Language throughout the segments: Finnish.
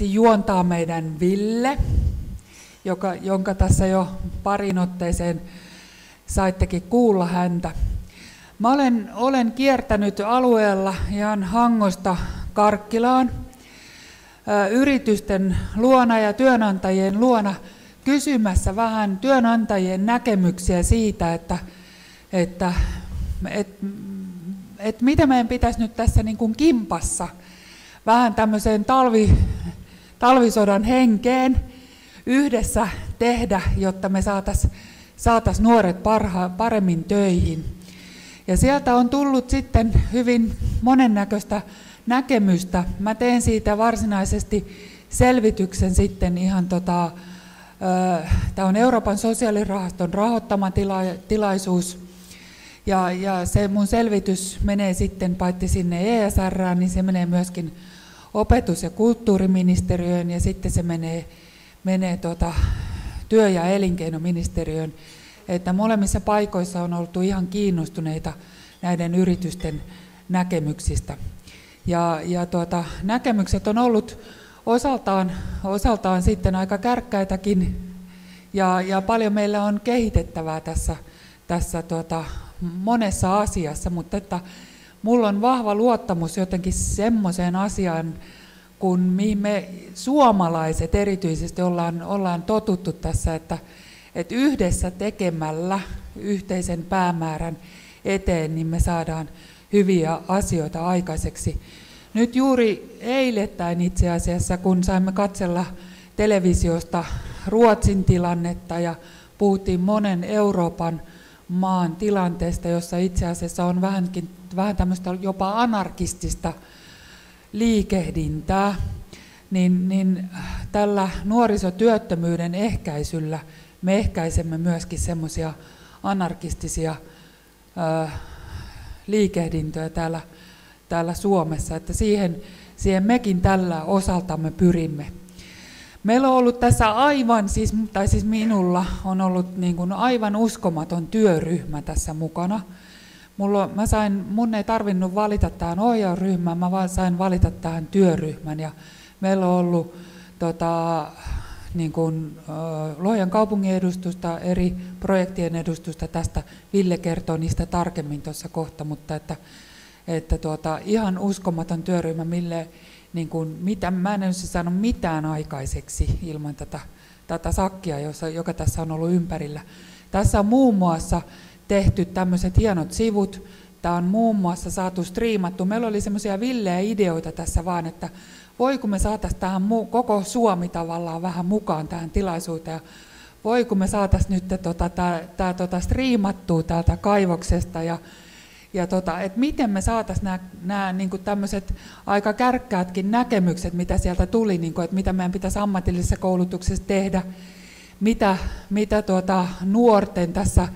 juontaa meidän Ville, jonka tässä jo parin otteeseen saittekin kuulla häntä. Mä olen kiertänyt alueella ihan Hangosta Karkkilaan yritysten luona ja työnantajien luona kysymässä vähän työnantajien näkemyksiä siitä, että mitä meidän pitäisi nyt tässä niin kuin kimpassa vähän tämmöiseen talvisodan henkeen yhdessä tehdä, jotta me saataisiin nuoret paremmin töihin. Ja sieltä on tullut sitten hyvin monennäköistä näkemystä. Mä teen siitä varsinaisesti selvityksen sitten ihan tämä on Euroopan sosiaalirahaston rahoittama tilaisuus. Ja se mun selvitys menee sitten paitsi sinne ESR:ään, niin se menee myöskin opetus- ja kulttuuriministeriöön ja sitten se menee työ- ja elinkeinoministeriöön. Että molemmissa paikoissa on oltu ihan kiinnostuneita näiden yritysten näkemyksistä. Ja näkemykset on ollut osaltaan sitten aika kärkkäitäkin ja paljon meillä on kehitettävää tässä monessa asiassa, mutta että mulla on vahva luottamus jotenkin semmoiseen asiaan, kun mihin me suomalaiset erityisesti ollaan totuttu tässä, että yhdessä tekemällä yhteisen päämäärän eteen, niin me saadaan hyviä asioita aikaiseksi. Nyt juuri eilettäin itse asiassa, kun saimme katsella televisiosta Ruotsin tilannetta ja puhuttiin monen Euroopan maan tilanteesta, jossa itse asiassa on vähän tämmöistä jopa anarkistista liikehdintää, niin tällä nuorisotyöttömyyden ehkäisyllä me ehkäisemme myöskin semmoisia anarkistisia liikehdintöjä täällä Suomessa, että siihen mekin tällä osaltamme pyrimme. Meillä on ollut tässä minulla on ollut niin kuin aivan uskomaton työryhmä tässä mukana. Mun ei tarvinnut valita tähän ohjausryhmään, mä vaan sain valita tähän työryhmän. Ja meillä on ollut Lohjan kaupungin edustusta, eri projektien edustusta tästä. Ville kertoo niistä tarkemmin tuossa kohta, mutta että ihan uskomaton työryhmä, mä en olisi saanut mitään aikaiseksi ilman tätä sakkia, joka tässä on ollut ympärillä. Tässä on muun muassa tehty tämmöiset hienot sivut, tämä on muun muassa saatu striimattu. Meillä oli semmoisia villeä ideoita tässä vaan, että voiko me saataisiin tähän koko Suomi tavallaan vähän mukaan tähän tilaisuuteen, ja voiko me saataisiin nyt tämä striimattua täältä kaivoksesta, ja että miten me saataisiin nämä niin kuin tämmöiset aika kärkkäätkin näkemykset, mitä sieltä tuli, niin kuin, että mitä meidän pitäisi ammatillisessa koulutuksessa tehdä, mitä nuorten tässä,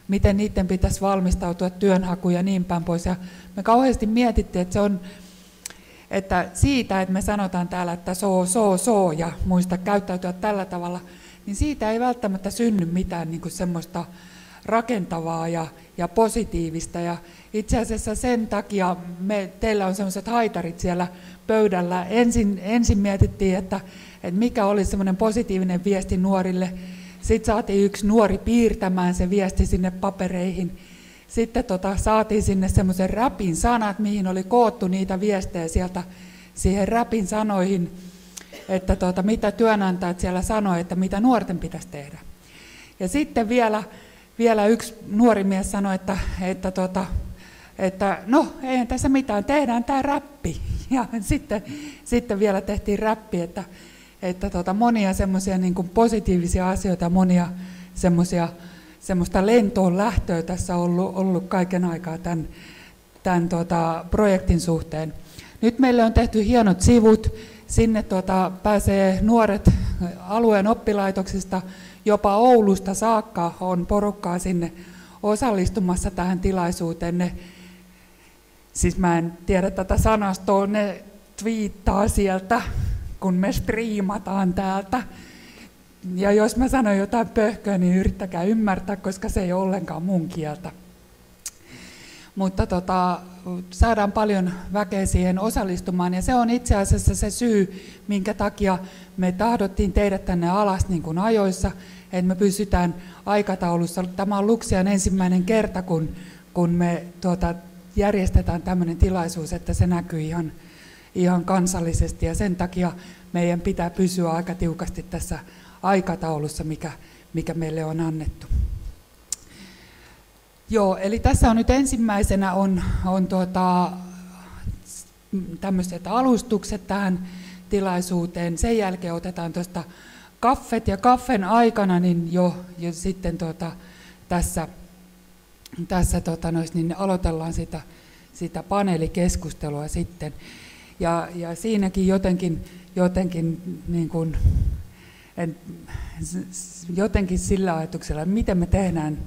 miten niiden pitäisi valmistautua työnhakuun ja niin päin pois. Ja me kauheasti mietittiin, että siitä, että me sanotaan täällä, että so ja muista käyttäytyä tällä tavalla, niin siitä ei välttämättä synny mitään niin kuin semmoista rakentavaa ja positiivista. Ja itse asiassa sen takia teillä on sellaiset haitarit siellä pöydällä. Ensin mietittiin, että mikä olisi semmoinen positiivinen viesti nuorille. Sitten saatiin yksi nuori piirtämään se viesti sinne papereihin. Sitten saatiin sinne semmoisen räpin sanat, mihin oli koottu niitä viestejä sieltä siihen räpin sanoihin, että mitä työnantajat siellä sanoi, että mitä nuorten pitäisi tehdä. Ja sitten vielä yksi nuori mies sanoi, että no eihän tässä mitään, tehdään tämä räppi. Ja sitten vielä tehtiin räppi, että monia semmoisia niin kuin positiivisia asioita, monia semmoista lentoon lähtöä tässä on ollut kaiken aikaa tämän projektin suhteen. Nyt meille on tehty hienot sivut, sinne pääsee nuoret alueen oppilaitoksista, jopa Oulusta saakka on porukkaa sinne osallistumassa tähän tilaisuuteen. Siis mä en tiedä tätä sanastoa, ne twiittaa sieltä, kun me striimataan täältä. Ja jos mä sanon jotain pöhköä, niin yrittäkää ymmärtää, koska se ei ole ollenkaan mun kieltä. mutta saadaan paljon väkeä siihen osallistumaan. Ja se on itse asiassa se syy, minkä takia me tahdottiin teidät tänne alas niin kuin ajoissa, että me pysytään aikataulussa. Tämä on Luxian ensimmäinen kerta, kun me järjestetään tämmöinen tilaisuus, että se näkyy ihan kansallisesti, ja sen takia meidän pitää pysyä aika tiukasti tässä aikataulussa, mikä meille on annettu. Joo, eli tässä on nyt ensimmäisenä on tämmöiset alustukset tähän tilaisuuteen. Sen jälkeen otetaan tuosta kaffet, ja kaffen aikana niin jo sitten tässä niin aloitellaan sitä paneelikeskustelua sitten. Ja siinäkin jotenkin niin kuin, jotenkin sillä ajatuksella, että miten me tehdään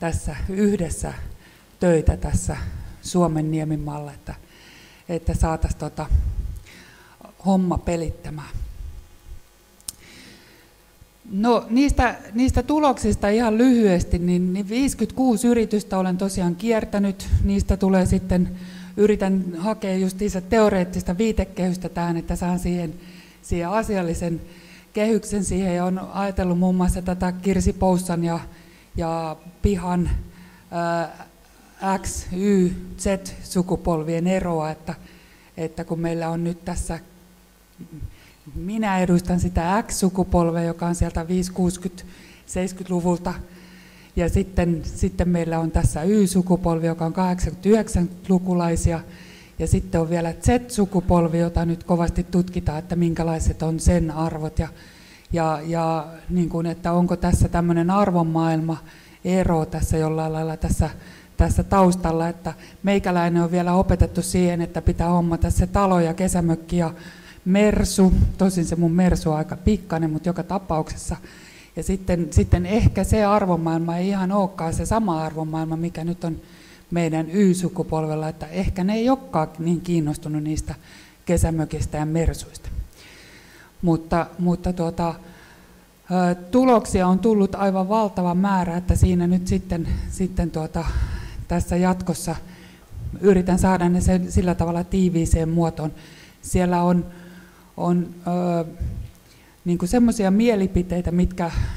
tässä yhdessä töitä tässä Suomen Niemimaalla, että saataisiin homma pelittämään. No niistä tuloksista ihan lyhyesti, niin 56 yritystä olen tosiaan kiertänyt, niistä tulee sitten, yritän hakea justiinsa teoreettista viitekehystä tähän, että saan siihen asiallisen kehyksen siihen, ja olen ajatellut muun muassa tätä Kirsi Poussan ja Pihan X, Y, Z-sukupolvien eroa, että kun meillä on nyt tässä, minä edustan sitä X-sukupolvea, joka on sieltä 50-, 70-luvulta, ja sitten meillä on tässä Y-sukupolvi, joka on 89-lukulaisia, ja sitten on vielä Z-sukupolvi, jota nyt kovasti tutkitaan, että minkälaiset on sen arvot, ja niin kuin, että onko tässä tämmöinen arvomaailma ero tässä jollain lailla tässä taustalla, että meikäläinen on vielä opetettu siihen, että pitää hommata se talo ja kesämökki ja mersu, tosin se mun mersu on aika pikkainen, mutta joka tapauksessa. Ja sitten ehkä se arvomaailma ei ihan olekaan se sama arvomaailma, mikä nyt on meidän Y-sukupolvella, että ehkä ne ei olekaan niin kiinnostunut niistä kesämökistä ja mersuista. Mutta tuloksia on tullut aivan valtava määrä, että siinä nyt sitten tässä jatkossa yritän saada ne sillä tavalla tiiviiseen muotoon. Siellä on niin kuin semmoisia mielipiteitä,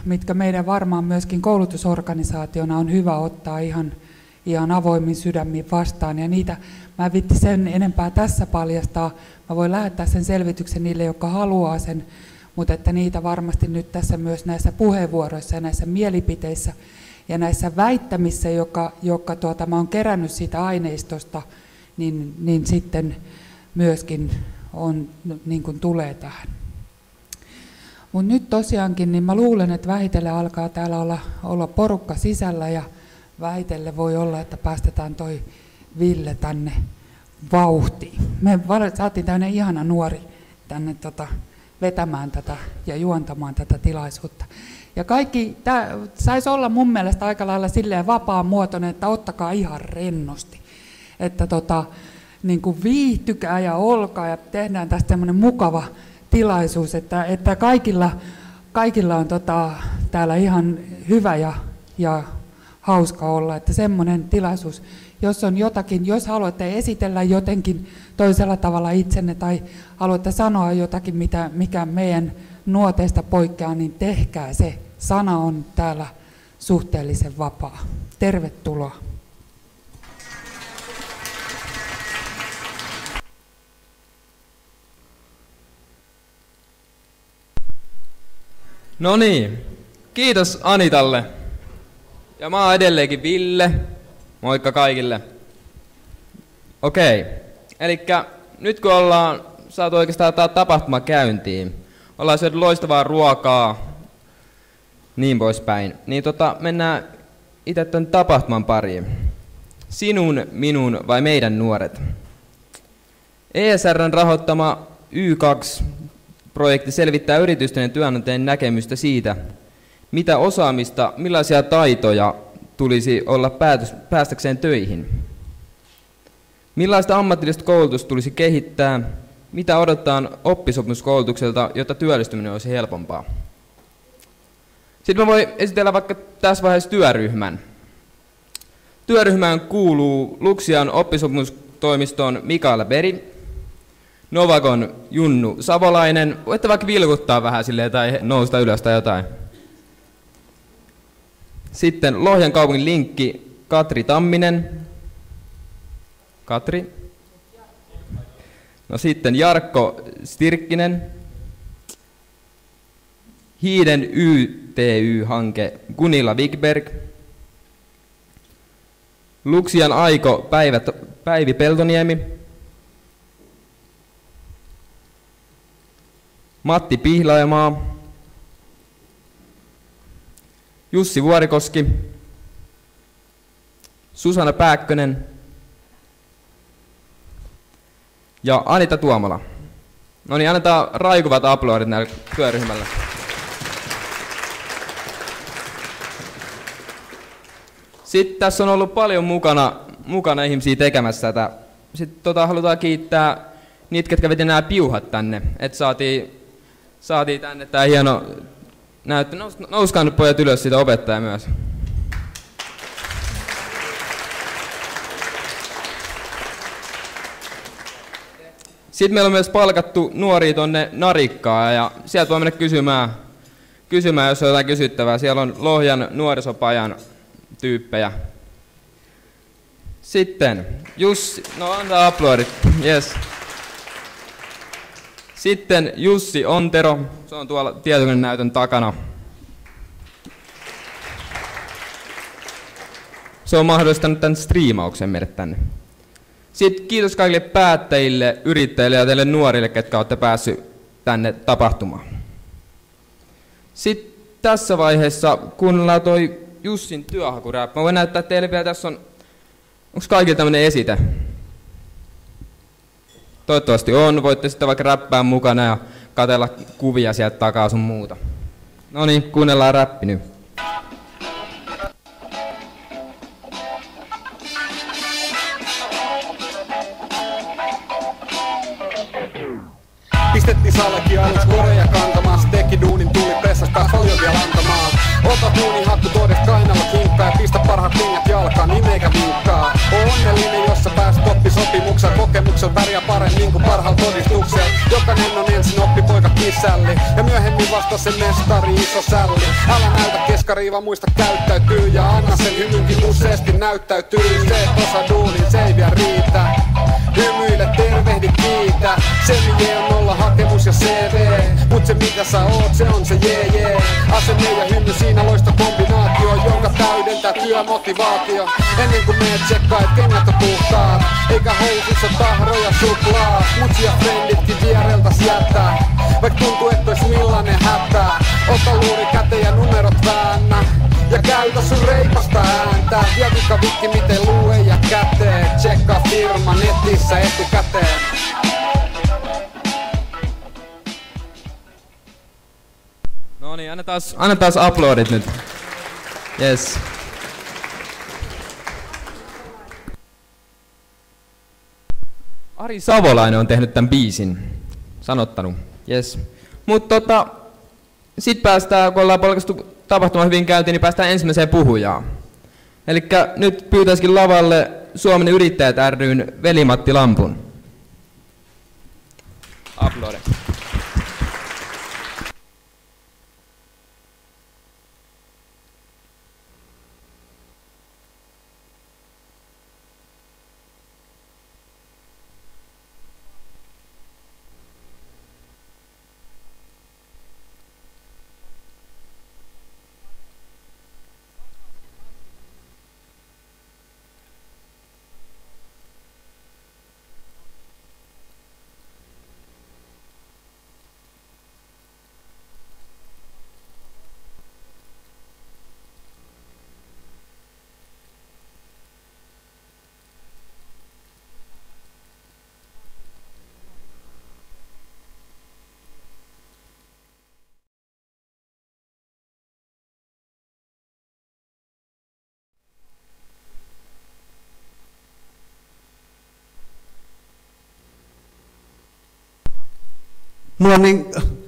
mitkä meidän varmaan myöskin koulutusorganisaationa on hyvä ottaa ihan avoimin sydämin vastaan, ja niitä mä en viitti sen enempää tässä paljastaa. Mä voin lähettää sen selvityksen niille, jotka haluaa sen, mutta että niitä varmasti nyt tässä myös näissä puheenvuoroissa ja näissä mielipiteissä ja näissä väittämissä, joka mä oon kerännyt siitä aineistosta, niin sitten myöskin niin kuin tulee tähän. Mutta nyt tosiaankin, niin mä luulen, että vähitellen alkaa täällä olla porukka sisällä, ja vähitellen voi olla, että päästetään toi Ville tänne vauhtiin. Me saatiin tämmöinen ihana nuori tänne vetämään tätä ja juontamaan tätä tilaisuutta. Ja kaikki, tämä saisi olla mun mielestä aika lailla silleen vapaamuotoinen, että ottakaa ihan rennosti. Että niin kuin viihtykää ja olkaa ja tehdään tästä semmoinen mukava tilaisuus, että kaikilla on täällä ihan hyvä ja hauska olla, että semmoinen tilaisuus, jos on jotakin, jos haluatte esitellä jotenkin toisella tavalla itsenne tai haluatte sanoa jotakin, mikä meidän nuoteista poikkeaa, niin tehkää se. Sana on täällä suhteellisen vapaa. Tervetuloa. No niin, kiitos Anitalle. Ja mä oon edelleenkin Ville. Moikka kaikille. Okei, elikkä nyt kun ollaan saatu oikeastaan tämä tapahtuma käyntiin, ollaan syöty loistavaa ruokaa, niin poispäin, niin mennään itse tämän tapahtuman pariin. Sinun, minun vai meidän nuoret? ESR:n rahoittama Y2-projekti selvittää yritysten ja työnantajien näkemystä siitä, mitä osaamista, millaisia taitoja tulisi olla päästäkseen töihin. Millaista ammatillista koulutusta tulisi kehittää, mitä odotetaan oppisopimuskoulutukselta, jotta työllistyminen olisi helpompaa. Sitten mä voin esitellä vaikka tässä vaiheessa työryhmän. Työryhmään kuuluu Luxian oppisopimustoimiston Mikaela Beri, Novagon Junnu Savolainen. Voitte vaikka vilkuttaa vähän silleen tai nousta ylös tai jotain. Sitten Lohjan kaupungin linkki Katri Tamminen. Katri. No sitten Jarkko Stirkkinen. Hiiden YTY-hanke Gunilla Wigberg. Luxian Aiko Päivi Peltoniemi. Matti Pihlajamaa. Jussi Vuorikoski. Susanna Pääkkönen. Ja Anita Tuomala. No niin, annetaan raikuvat aplodit näille työryhmälle. Sitten tässä on ollut paljon mukana ihmisiä tekemässä tätä. Sitten halutaan kiittää niitä, ketkä veti nämä piuhat tänne. Että saatiin tänne tämä hieno näyttö. Nouskaa nyt pojat ylös, siitä opettaja myös. Sitten meillä on myös palkattu nuoria tonne Narikkaan ja sieltä voi mennä kysymään, jos on jotain kysyttävää. Siellä on Lohjan nuorisopajan tyyppejä. Sitten Jussi, no antaa aplodit, yes. Sitten Jussi Ontero, se on tuolla tietokonenäytön takana. Se on mahdollistanut tämän striimauksen meille tänne. Sitten kiitos kaikille päättäjille, yrittäjille ja teille nuorille, ketkä olette päässyt tänne tapahtumaan. Sitten tässä vaiheessa kuunnellaan toi Jussin työhakuräppä. Mä voin näyttää teille vielä, tässä on, onko kaikilla tämmönen esite? Toivottavasti on, voitte sitten vaikka räppää mukana ja katsella kuvia sieltä takaa sun muuta. No niin, kuunnellaan räppi nyt. Pistettiin salki alus koreja kantamaan, teki duunin tuli pressasta taas paljon vielä antamaan. Ota duunin hattu todes kainalla kinkkaa ja pistä parhaat linjat jalkaan, niin meikä vinkkaa. Oo onnellinen, jos sä pääset oppisopimukseen, kokemuksen väriä paremmin kuin parhaalla todistuksella. Jokainen on ensin oppipoika kisälli ja myöhemmin vasta se mestari iso sälli. Älä näytä keskaria, vaan muista käyttäytyy ja anna sen hymynkin useasti näyttäytyy. Se et osa duunin, se ei vielä riitä. Hymyile, tervehdi, kiitä. Se mihin on olla hakemus ja CV. Mut se mitä sä oot, se on se jee. Asenne ja hymy, siinä loista kombinaatio, jonka täydentää työmotivaatio. Ennen kuin meet tsekkaa, et kengät on puhtaat, eikä housuissa tahroja suklaa. Mutsi ja frenditkin viereltäs jättää, vaik tuntuu et ois millainen hätä. Ota luuri käteen ja numerot väännä ja käytä sun reipasta ääntä. Ja vikki miten luu ei jää käteen. Tsekkaa firma netissä etukäteen. No niin, annetaan aplodit nyt. Yes. Ari Savolainen on tehnyt tämän biisin. Sanottanut. Yes. Mutta sit päästään, kun ollaan polkastu tapahtuma hyvin käyntiin, niin päästään ensimmäiseen puhujaan. Elikkä nyt pyytäisikin lavalle Suomen Yrittäjät ry:n Veli-Matti Lampun. Aplode.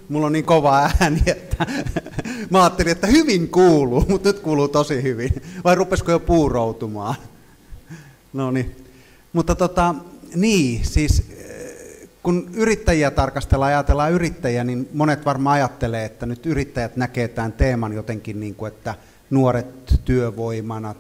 Mulla on niin kova ääni, että mä ajattelin, että hyvin kuuluu, mutta nyt kuuluu tosi hyvin. Vai rupesko jo puuroutumaan? No niin. Mutta niin, siis kun yrittäjiä tarkastellaan, ajatellaan yrittäjiä, niin monet varmaan ajattelee, että nyt yrittäjät näkee tämän teeman jotenkin niin kuin, että nuoret työvoimana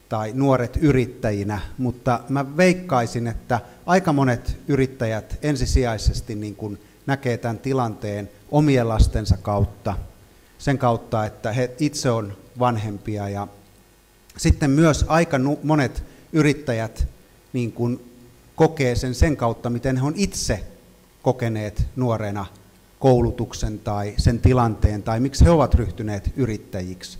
tai nuoret yrittäjinä, mutta mä veikkaisin, että aika monet yrittäjät ensisijaisesti niin kuin näkee tämän tilanteen omien lastensa kautta, sen kautta, että he itse on vanhempia ja sitten myös aika monet yrittäjät niin kuin kokee sen kautta, miten he on itse kokeneet nuorena koulutuksen tai sen tilanteen tai miksi he ovat ryhtyneet yrittäjiksi.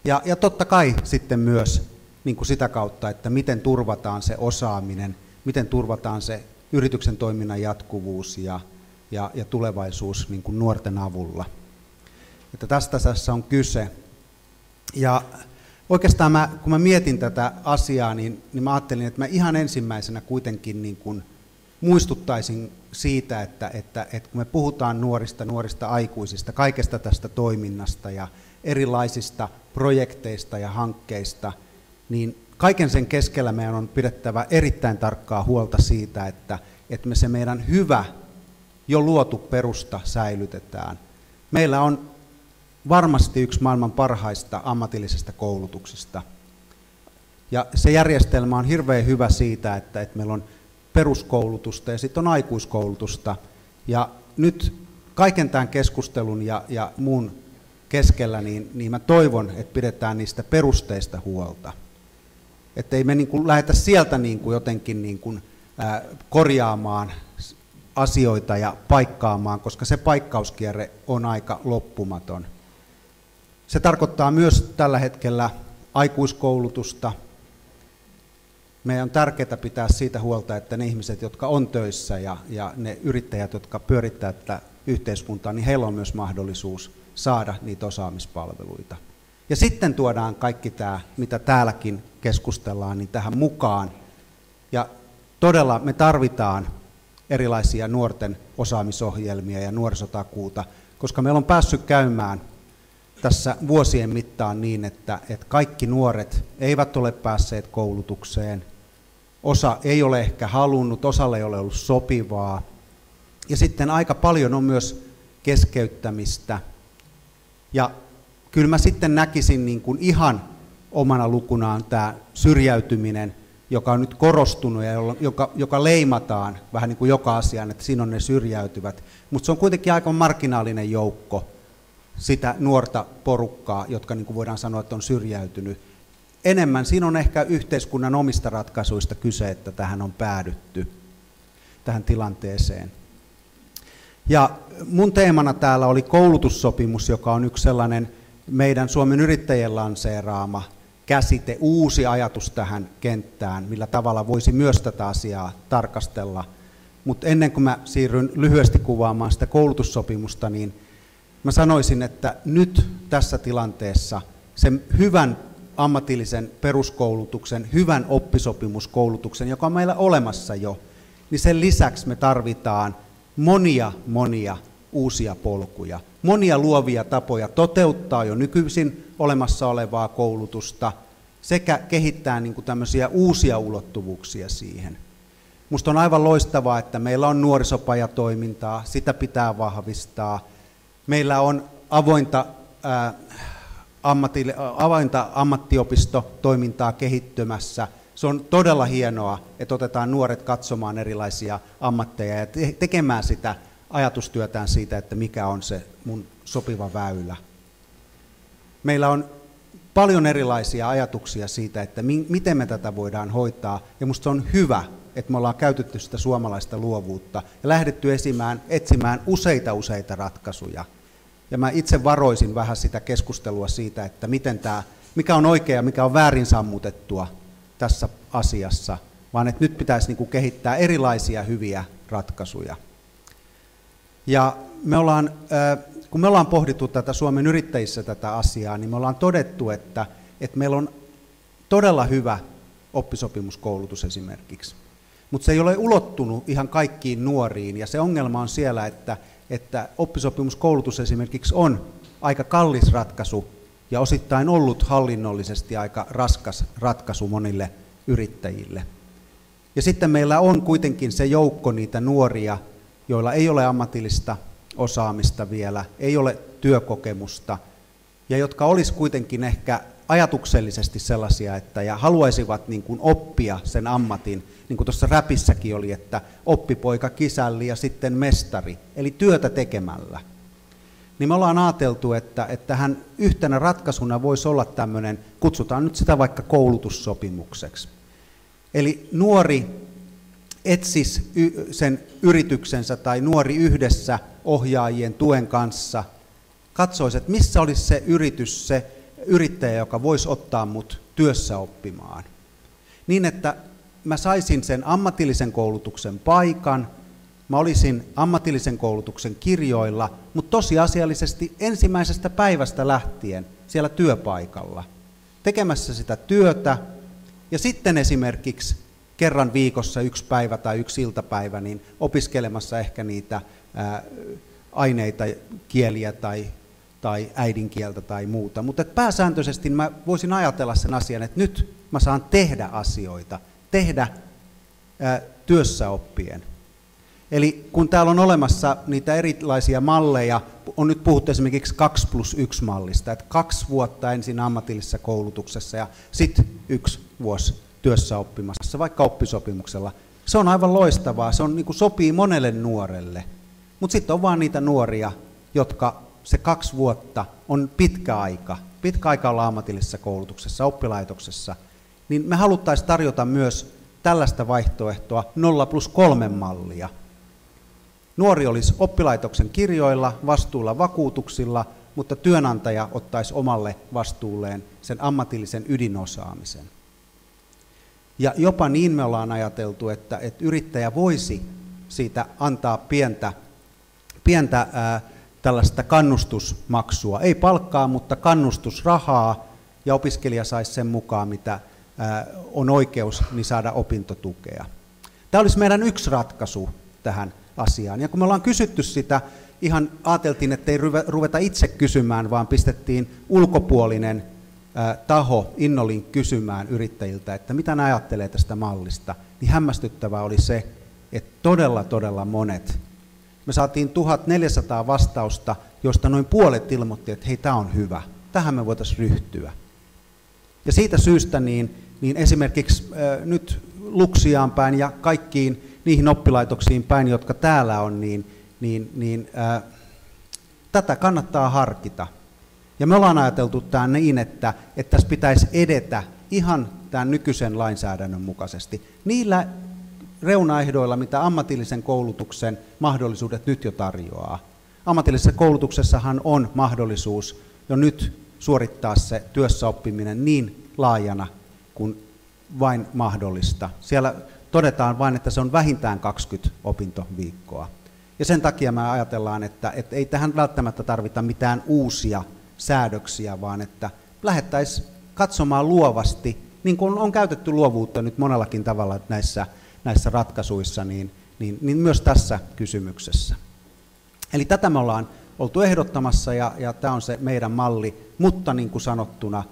Ja totta kai sitten myös niin kuin sitä kautta, että miten turvataan se osaaminen, miten turvataan se yrityksen toiminnan jatkuvuus ja tulevaisuus niin kuin nuorten avulla. Että tästä tässä on kyse. Ja oikeastaan kun mä mietin tätä asiaa, niin mä ajattelin, että mä ihan ensimmäisenä kuitenkin niin kuin muistuttaisin siitä, että kun me puhutaan nuorista aikuisista, kaikesta tästä toiminnasta ja erilaisista projekteista ja hankkeista, niin kaiken sen keskellä meidän on pidettävä erittäin tarkkaa huolta siitä, että me se meidän hyvä, jo luotu perusta säilytetään. Meillä on varmasti yksi maailman parhaista ammatillisesta koulutuksesta. Ja se järjestelmä on hirveän hyvä siitä, että meillä on peruskoulutusta ja sitten on aikuiskoulutusta. Ja nyt kaiken tämän keskustelun ja muun keskellä, niin mä toivon, että pidetään niistä perusteista huolta. Että ei me niin kuin lähdetä sieltä niin kuin jotenkin niin kuin, korjaamaan asioita ja paikkaamaan, koska se paikkauskierre on aika loppumaton. Se tarkoittaa myös tällä hetkellä aikuiskoulutusta. Meidän on tärkeää pitää siitä huolta, että ne ihmiset, jotka on töissä ja ne yrittäjät, jotka pyörittää tätä yhteiskuntaa, niin heillä on myös mahdollisuus saada niitä osaamispalveluita. Ja sitten tuodaan kaikki tämä, mitä täälläkin keskustellaan, niin tähän mukaan. Ja todella me tarvitaan erilaisia nuorten osaamisohjelmia ja nuorisotakuuta, koska meillä on päässyt käymään tässä vuosien mittaan niin, että kaikki nuoret eivät ole päässeet koulutukseen, osa ei ole ehkä halunnut, osalle ei ole ollut sopivaa, ja sitten aika paljon on myös keskeyttämistä. Ja kyllä mä sitten näkisin niin kuin ihan omana lukunaan tämä syrjäytyminen, joka on nyt korostunut ja joka leimataan vähän niin kuin joka asiaan, että siinä on ne syrjäytyvät, mutta se on kuitenkin aika marginaalinen joukko sitä nuorta porukkaa, jotka niin kuin voidaan sanoa, että on syrjäytynyt. Enemmän siinä on ehkä yhteiskunnan omista ratkaisuista kyse, että tähän on päädytty, tähän tilanteeseen. Ja mun teemana täällä oli koulutussopimus, joka on yksi sellainen meidän Suomen yrittäjien lanseeraama käsite, uusi ajatus tähän kenttään, millä tavalla voisi myös tätä asiaa tarkastella. Mutta ennen kuin mä siirryn lyhyesti kuvaamaan sitä koulutussopimusta, niin mä sanoisin, että nyt tässä tilanteessa sen hyvän ammatillisen peruskoulutuksen, hyvän oppisopimuskoulutuksen, joka on meillä olemassa jo, niin sen lisäksi me tarvitaan monia uusia polkuja, monia luovia tapoja toteuttaa jo nykyisin olemassa olevaa koulutusta sekä kehittää niin kuin tämmöisiä uusia ulottuvuuksia siihen. Musta on aivan loistavaa, että meillä on nuorisopajatoimintaa, sitä pitää vahvistaa. Meillä on avointa ammattiopistotoimintaa kehittymässä. Se on todella hienoa, että otetaan nuoret katsomaan erilaisia ammatteja ja tekemään sitä ajatustyötään siitä, että mikä on se mun sopiva väylä. Meillä on paljon erilaisia ajatuksia siitä, että miten me tätä voidaan hoitaa, ja musta on hyvä, että me ollaan käytetty sitä suomalaista luovuutta ja lähdetty etsimään useita ratkaisuja. Ja mä itse varoisin vähän sitä keskustelua siitä, että mikä on oikea ja mikä on väärin sammutettua tässä asiassa, vaan että nyt pitäisi niin kuin kehittää erilaisia hyviä ratkaisuja. Ja kun me ollaan pohdittu tätä Suomen yrittäjissä tätä asiaa, niin me ollaan todettu, että meillä on todella hyvä oppisopimuskoulutus esimerkiksi. Mutta se ei ole ulottunut ihan kaikkiin nuoriin, ja se ongelma on siellä, että oppisopimuskoulutus esimerkiksi on aika kallis ratkaisu, ja osittain ollut hallinnollisesti aika raskas ratkaisu monille yrittäjille. Ja sitten meillä on kuitenkin se joukko niitä nuoria, joilla ei ole ammatillista osaamista vielä, ei ole työkokemusta, ja jotka olisi kuitenkin ehkä ajatuksellisesti sellaisia, että ja haluaisivat niin kuin oppia sen ammatin, niin kuin tuossa räpissäkin oli, että oppipoika, kisälli ja sitten mestari, eli työtä tekemällä. Niin me ollaan ajateltu, että tähän yhtenä ratkaisuna voisi olla tämmöinen, kutsutaan nyt sitä vaikka koulutussopimukseksi. Eli nuori etsisi sen yrityksensä tai nuori yhdessä ohjaajien tuen kanssa, katsoisi, että missä olisi se yritys, se yrittäjä, joka voisi ottaa mut työssä oppimaan. Niin, että mä saisin sen ammatillisen koulutuksen paikan, mä olisin ammatillisen koulutuksen kirjoilla, mutta tosiasiallisesti ensimmäisestä päivästä lähtien siellä työpaikalla, tekemässä sitä työtä, ja sitten esimerkiksi kerran viikossa 1 päivä tai 1 iltapäivä, niin opiskelemassa ehkä niitä aineita, kieliä tai äidinkieltä tai muuta. Mutta pääsääntöisesti mä voisin ajatella sen asian, että nyt mä saan tehdä asioita, tehdä työssä oppien. Eli kun täällä on olemassa niitä erilaisia malleja, on nyt puhuttu esimerkiksi 2+1 mallista, että 2 vuotta ensin ammatillisessa koulutuksessa ja sitten 1 vuosi työssä oppimassa, vaikka oppisopimuksella. Se on aivan loistavaa, se on, niin kuin sopii monelle nuorelle, mutta sitten on vaan niitä nuoria, jotka se 2 vuotta on pitkä aika olla ammatillisessa koulutuksessa, oppilaitoksessa, niin me haluttaisiin tarjota myös tällaista vaihtoehtoa 0+3 mallia. Nuori olisi oppilaitoksen kirjoilla, vastuulla vakuutuksilla, mutta työnantaja ottaisi omalle vastuulleen sen ammatillisen ydinosaamisen. Ja jopa niin me ollaan ajateltu, että yrittäjä voisi siitä antaa pientä tällaista kannustusmaksua. Ei palkkaa, mutta kannustusrahaa, ja opiskelija saisi sen mukaan, mitä on oikeus, niin saada opintotukea. Tämä olisi meidän yksi ratkaisu tähän asiaan. Ja kun me ollaan kysytty sitä, ihan ajateltiin, että ei ruveta itse kysymään, vaan pistettiin ulkopuolinen taho Innolink kysymään yrittäjiltä, että mitä ne ajattelee tästä mallista, niin hämmästyttävää oli se, että todella monet. Me saatiin 1400 vastausta, josta noin puolet ilmoitti, että hei, tämä on hyvä, tähän me voitaisiin ryhtyä. Ja siitä syystä niin esimerkiksi nyt Luxiaan päin ja kaikkiin niihin oppilaitoksiin päin, jotka täällä on, tätä kannattaa harkita. Ja me ollaan ajateltu tämä niin, että tässä pitäisi edetä ihan tämän nykyisen lainsäädännön mukaisesti. Niillä reunaehdoilla, mitä ammatillisen koulutuksen mahdollisuudet nyt jo tarjoaa. Ammatillisessa koulutuksessahan on mahdollisuus jo nyt suorittaa se työssäoppiminen niin laajana kuin vain mahdollista. Siellä todetaan vain, että se on vähintään 20 opintoviikkoa. Ja sen takia me ajatellaan, että ei tähän välttämättä tarvita mitään uusia säädöksiä, vaan että lähdettäisiin katsomaan luovasti, niin kuin on käytetty luovuutta nyt monellakin tavalla näissä ratkaisuissa, niin myös tässä kysymyksessä. Eli tätä me ollaan oltu ehdottamassa ja tämä on se meidän malli, mutta niin kuin sanottuna,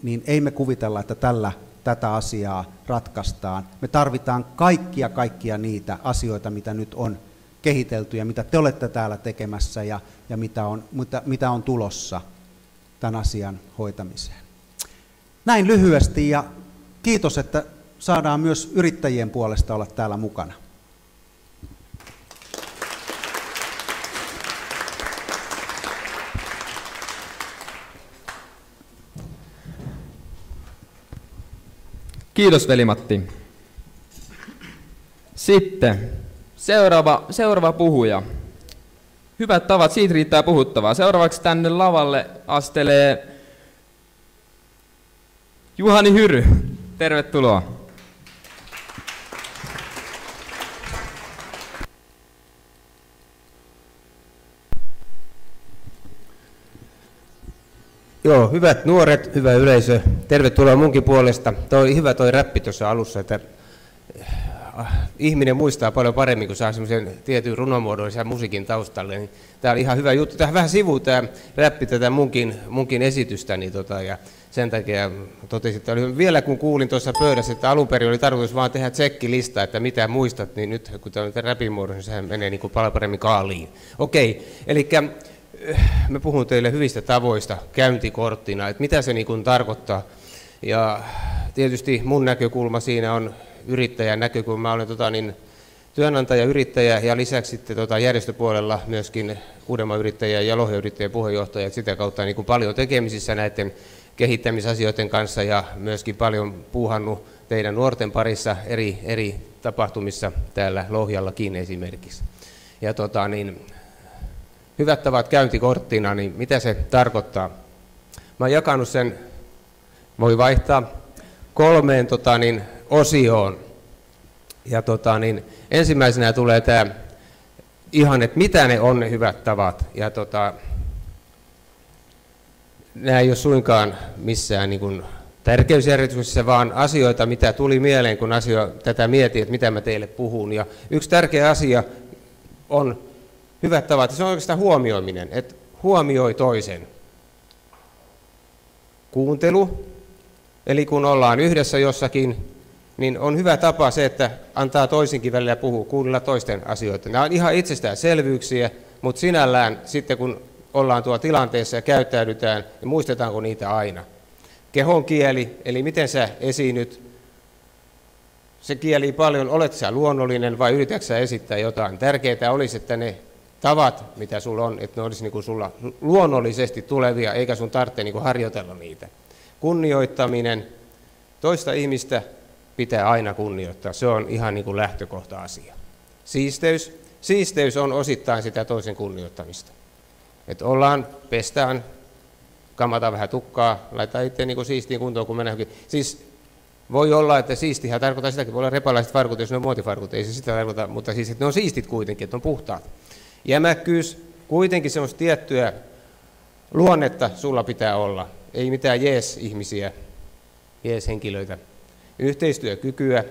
niin ei me kuvitella, että tätä asiaa ratkaistaan. Me tarvitaan kaikkia niitä asioita, mitä nyt on kehitelty ja mitä te olette täällä tekemässä ja mitä on tulossa tämän asian hoitamiseen. Näin lyhyesti ja kiitos, että saadaan myös yrittäjien puolesta olla täällä mukana. Kiitos veli-Matti. Sitten seuraava puhuja. Hyvät tavat, siitä riittää puhuttavaa. Seuraavaksi tänne lavalle astelee Juhani Hyry. Tervetuloa. Joo, hyvät nuoret, hyvä yleisö, tervetuloa munkin puolesta. Hyvä toi räppi tuossa alussa, että ihminen muistaa paljon paremmin, kun saa semmoisen tietyn runomuodollisen musiikin taustalle. Niin tämä oli ihan hyvä juttu. Tähän vähän sivuu tämä räppi tätä munkin esitystäni. Ja sen takia totesin, että oli vielä kun kuulin tuossa pöydässä, että alun perin oli tarkoitus vaan tehdä tsekkilista, että mitä muistat, niin nyt kun tämä on räpin muodossa, niin sehän menee niin kuin paljon paremmin kaaliin. Okei, eli mä puhun teille hyvistä tavoista käyntikorttina, että mitä se niin kuin tarkoittaa. Ja tietysti mun näkökulma siinä on yrittäjän näkökulma. Mä olen työnantaja, yrittäjä ja lisäksi sitten järjestöpuolella myöskin Uudenmaan yrittäjä ja Lohjan yrittäjän puheenjohtaja. Et sitä kautta niin kuin paljon tekemisissä näiden kehittämisasioiden kanssa ja myöskin paljon puuhannut teidän nuorten parissa eri tapahtumissa täällä Lohjallakin esimerkiksi. Ja hyvät tavat käyntikorttina, niin mitä se tarkoittaa? Mä oon jakanut sen, voi vaihtaa 3 osioon. Ja ensimmäisenä tulee tämä ihan, että mitä ne on ne hyvät tavat. Ja nämä ei ole suinkaan missään niin kuin tärkeysjärjestyksessä, vaan asioita, mitä tuli mieleen, kun tätä mietin, että mitä mä teille puhun. Ja yksi tärkeä asia on hyvät tavat, se on oikeastaan huomioiminen, että huomioi toisen. Kuuntelu, eli kun ollaan yhdessä jossakin, niin on hyvä tapa se, että antaa toisinkin välillä puhua, kuunnella toisten asioita. Nämä on ihan itsestäänselvyyksiä, mutta sinällään sitten kun ollaan tuo tilanteessa ja käyttäydytään, niin muistetaanko niitä aina. Kehon kieli, eli miten sä esiinnyt, se kieli paljon, olet sä luonnollinen vai yritätkö sä esittää jotain. Tärkeää olisi, että ne tavat, mitä sulla on, että ne olisi niin kuin sulla luonnollisesti tulevia, eikä sun tarvitse niin kuin harjoitella niitä. Kunnioittaminen, toista ihmistä pitää aina kunnioittaa, se on ihan niin kuin lähtökohta-asia. Siisteys on osittain sitä toisen kunnioittamista. Että pestään, kamataan vähän tukkaa, laitetaan itse niin kuin siistiin kuntoon, kun mennään. Siis voi olla, että siistihän tarkoittaa sitäkin, voi olla repalaiset farkut, jos ne on muotifarkut, ei se sitä tarkoita, mutta siis että ne on siistit kuitenkin, että on puhtaat. Jämäkkyys, kuitenkin semmoista tiettyä luonnetta sulla pitää olla, ei mitään jees-ihmisiä, jees-henkilöitä. Yhteistyökykyä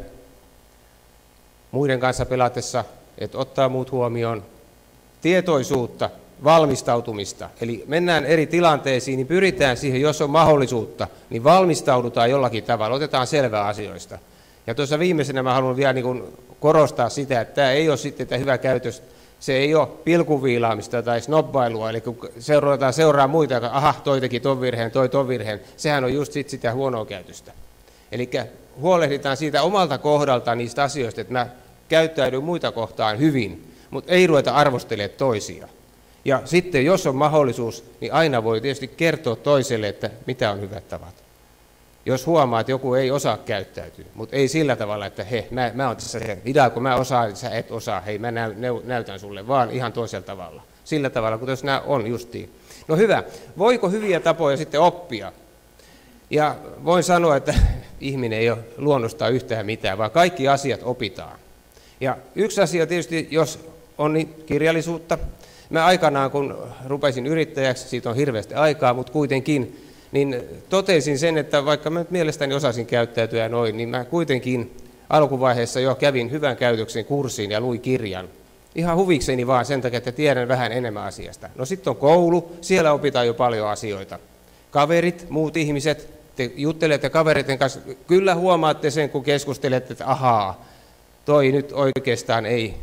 muiden kanssa pelatessa, että ottaa muut huomioon, tietoisuutta, valmistautumista. Eli mennään eri tilanteisiin, niin pyritään siihen, jos on mahdollisuutta, niin valmistaudutaan jollakin tavalla, otetaan selvää asioista. Ja tuossa viimeisenä mä haluan vielä niin kuin korostaa sitä, että tämä ei ole sitten tämä hyvä käytös, se ei ole pilkuviilaamista tai snobbailua, eli kun seuraa muita, että aha, toi teki ton virheen, sehän on just sitä huonoa käytöstä. Eli huolehditaan siitä omalta kohdaltaan niistä asioista, että mä käyttäydyn muita kohtaan hyvin, mutta ei ruveta arvostelemaan toisia. Ja sitten, jos on mahdollisuus, niin aina voi tietysti kertoa toiselle, että mitä on hyvät tavat. Jos huomaa, että joku ei osaa käyttäytyä, mutta ei sillä tavalla, että mä oon tässä se idea, kun mä osaan, sä et osaa, mä näytän sulle, vaan ihan toisella tavalla. Sillä tavalla, kun jos nämä on justiin. No hyvä, voiko hyviä tapoja sitten oppia? Ja voin sanoa, että ihminen ei ole luonnostaan yhtään mitään, vaan kaikki asiat opitaan. Ja yksi asia tietysti, jos on niin kirjallisuutta. Mä aikanaan, kun rupesin yrittäjäksi, siitä on hirveästi aikaa, mutta kuitenkin, niin totesin sen, että vaikka mä mielestäni osasin käyttäytyä noin, niin mä kuitenkin alkuvaiheessa jo kävin hyvän käytöksen kurssiin ja luin kirjan. Ihan huvikseni vaan sen takia, että tiedän vähän enemmän asiasta. No sitten on koulu, siellä opitaan jo paljon asioita. Kaverit, muut ihmiset, te juttelette kavereiden kanssa, kyllä huomaatte sen, kun keskustelette, että ahaa, toi nyt oikeastaan ei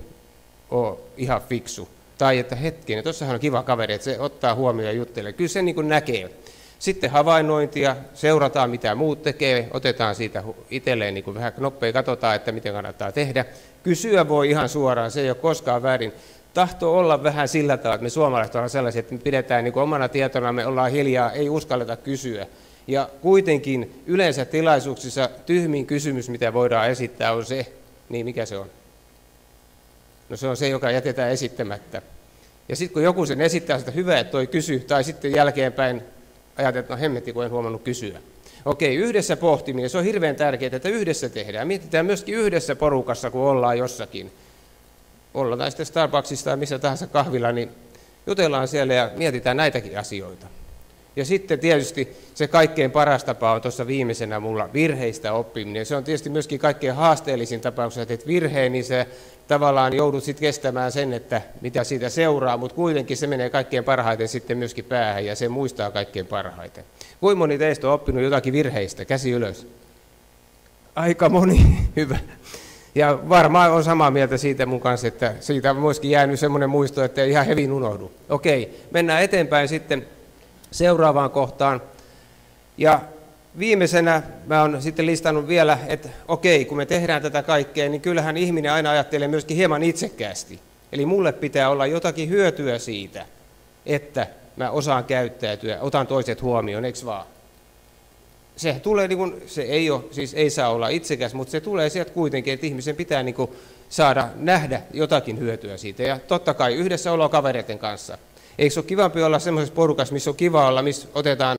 ole ihan fiksu. Tai että hetkinen, tuossahan on kiva kaveri, että se ottaa huomioon ja juttelee. Kyllä se niin kuin näkee. Sitten havainnointia, seurataan mitä muut tekee, otetaan siitä itselleen niin kuin vähän knoppea, katsotaan, että miten kannattaa tehdä. Kysyä voi ihan suoraan, se ei ole koskaan väärin. Tahtoo olla vähän sillä tavalla, että me suomalaiset ollaan sellaisia, että me pidetään niin kuin omana tietona, me ollaan hiljaa, ei uskalleta kysyä. Ja kuitenkin yleensä tilaisuuksissa tyhmin kysymys, mitä voidaan esittää, on se, niin mikä se on? No se on se, joka jätetään esittämättä. Ja sitten kun joku sen esittää sitä hyvää, että toi kysy, tai sitten jälkeenpäin ajatellaan, että no hemmetti, kun en huomannut kysyä. Okei, yhdessä pohtiminen, se on hirveän tärkeää, että yhdessä tehdään. Mietitään myöskin yhdessä porukassa, kun ollaan jossakin. Ollaan sitten Starbucksissa tai missä tahansa kahvilla, niin jutellaan siellä ja mietitään näitäkin asioita. Ja sitten tietysti se kaikkein paras tapa on tuossa viimeisenä mulla virheistä oppiminen. Se on tietysti myöskin kaikkein haasteellisin tapaus, että teet virheen, niin se tavallaan joudut sitten kestämään sen, että mitä siitä seuraa, mutta kuitenkin se menee kaikkein parhaiten sitten myöskin päähän ja se muistaa kaikkein parhaiten. Kuinka moni teistä on oppinut jotakin virheistä? Käsi ylös. Aika moni, hyvä. Ja varmaan on samaa mieltä siitä mun kanssa, että siitä on myöskin jäänyt semmoinen muisto, että ei ihan hevin unohdu. Okei, mennään eteenpäin sitten seuraavaan kohtaan. Ja viimeisenä mä oon sitten listannut vielä, että okei, kun me tehdään tätä kaikkea, niin kyllähän ihminen aina ajattelee myöskin hieman itsekkäästi. Eli mulle pitää olla jotakin hyötyä siitä, että mä osaan käyttäytyä, otan toiset huomioon, eikö vaan? Se tulee, niin kuin, se ei ole, siis ei saa olla itsekäs, mutta se tulee sieltä kuitenkin, että ihmisen pitää niin kuin saada nähdä jotakin hyötyä siitä. Ja totta kai yhdessä olo kavereiden kanssa. Eikö se ole kivampi olla semmoisessa porukassa, missä on kiva olla, missä otetaan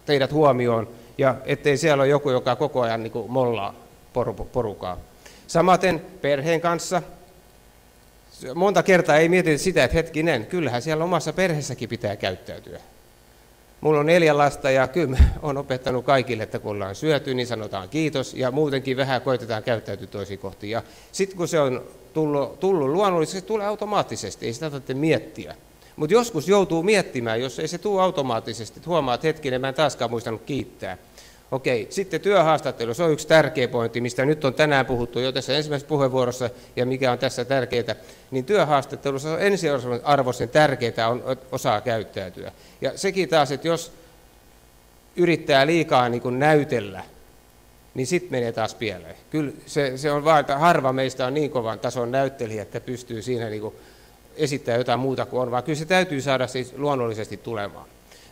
teidät huomioon, ja ettei siellä ole joku, joka koko ajan niin kuin mollaa porukaa. Samaten perheen kanssa. Monta kertaa ei mietitä sitä, että hetkinen, kyllähän siellä omassa perheessäkin pitää käyttäytyä. Mulla on 4 lasta ja kyllä olen opettanut kaikille, että kun ollaan syöty, niin sanotaan kiitos ja muutenkin vähän koitetaan käyttäytyä toisiin kohtiin. Ja sitten kun se on tullut luonnollisesti, se tulee automaattisesti, ei sitä tarvitse miettiä. Mutta joskus joutuu miettimään, jos ei se tule automaattisesti, että huomaa, että hetkinen, mä en taaskaan muistanut kiittää. Okei, sitten työhaastattelu, se on yksi tärkeä pointti, mistä nyt on tänään puhuttu jo tässä ensimmäisessä puheenvuorossa ja mikä on tässä tärkeää, niin työhaastattelussa on ensiarvoisen tärkeää on osaa käyttäytyä. Ja sekin taas, että jos yrittää liikaa niin kuin näytellä, niin sitten menee taas pieleen. Kyllä se on vaan, että harva meistä on niin kovan tason näyttelijä, että pystyy siinä niin kuin esittämään jotain muuta kuin on, vaan kyllä se täytyy saada siis luonnollisesti tulemaan.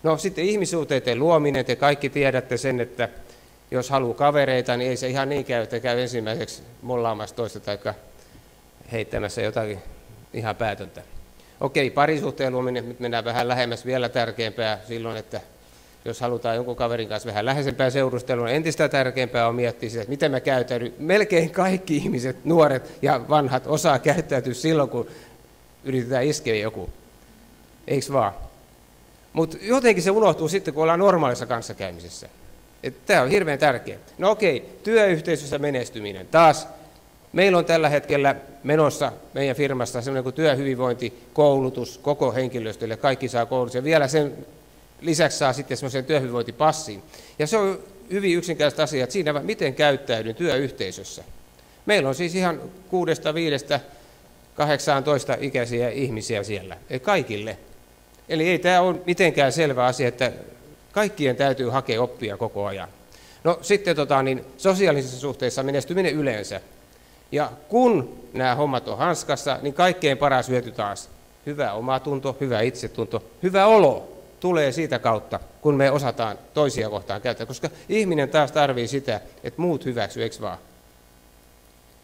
No sitten ihmissuhteiden luominen, te kaikki tiedätte sen, että jos haluaa kavereita, niin ei se ihan niin käy, että käy ensimmäiseksi mollaamassa toista tai heittämässä jotakin ihan päätöntä. Okei, parisuhteen luominen, nyt mennään vähän lähemmäs vielä tärkeämpää silloin, että jos halutaan jonkun kaverin kanssa vähän läheisempää seurustelua, entistä tärkeämpää on miettiä sitä, että miten mä käytäydyn. Melkein kaikki ihmiset, nuoret ja vanhat, osaa käyttäytyä silloin, kun yritetään iskeä joku. Eiks vaan? Mutta jotenkin se unohtuu sitten, kun ollaan normaalissa kanssakäymisessä. Tämä on hirveän tärkeää. No okei, työyhteisössä menestyminen. Taas meillä on tällä hetkellä menossa meidän firmassa sellainen kuin työhyvinvointikoulutus koko henkilöstölle. Kaikki saa koulutus ja vielä sen lisäksi saa sitten semmoisen työhyvinvointipassin. Ja se on hyvin yksinkertaista asiaa, että siinä miten käyttäydyn työyhteisössä. Meillä on siis ihan 6-5-18 ikäisiä ihmisiä siellä, kaikille. Eli ei tämä ole mitenkään selvä asia, että kaikkien täytyy hakea oppia koko ajan. No sitten sosiaalisissa suhteissa menestyminen yleensä. Ja kun nämä hommat on hanskassa, niin kaikkein paras hyöty taas. Hyvä omatunto, hyvä itsetunto, hyvä olo tulee siitä kautta, kun me osataan toisia kohtaan käyttää. Koska ihminen taas tarvitsee sitä, että muut hyväksyy, eikö vaan?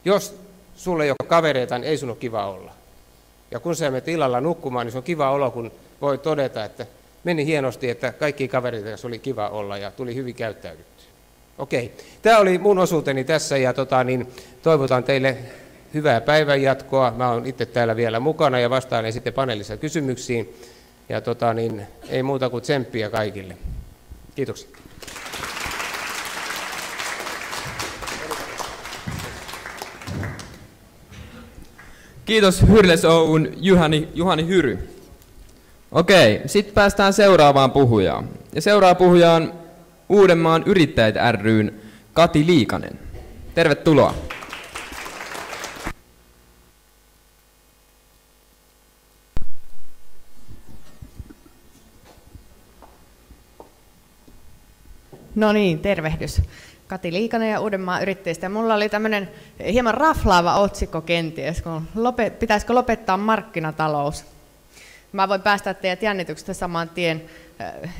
Jos sulle ei ole kavereita, niin ei sun ole kiva olla. Ja kun sä menet illalla nukkumaan, niin se on kiva olo, kun voi todeta, että meni hienosti, että kaikki kavereita kanssa oli kiva olla ja tuli hyvin käyttäydyttyä. Okei, tämä oli mun osuuteni tässä ja toivotan teille hyvää päivänjatkoa. Mä oon itse täällä vielä mukana ja vastaan sitten paneelissa kysymyksiin. Ja ei muuta kuin tsemppiä kaikille. Kiitoksia. Kiitos Hyrles Oyn Juhani Hyry. Okei, sitten päästään seuraavaan puhujaan. Ja seuraava puhuja on Uudenmaan Yrittäjät ry:n Kati Liikanen. Tervetuloa. No niin, tervehdys. Kati Liikanen ja Uudenmaan Yrittäjistä. Mulla oli tämmöinen hieman raflaava otsikko kenties, kun pitäisikö lopettaa markkinatalous. Mä voin päästä teidät jännityksestä saman tien.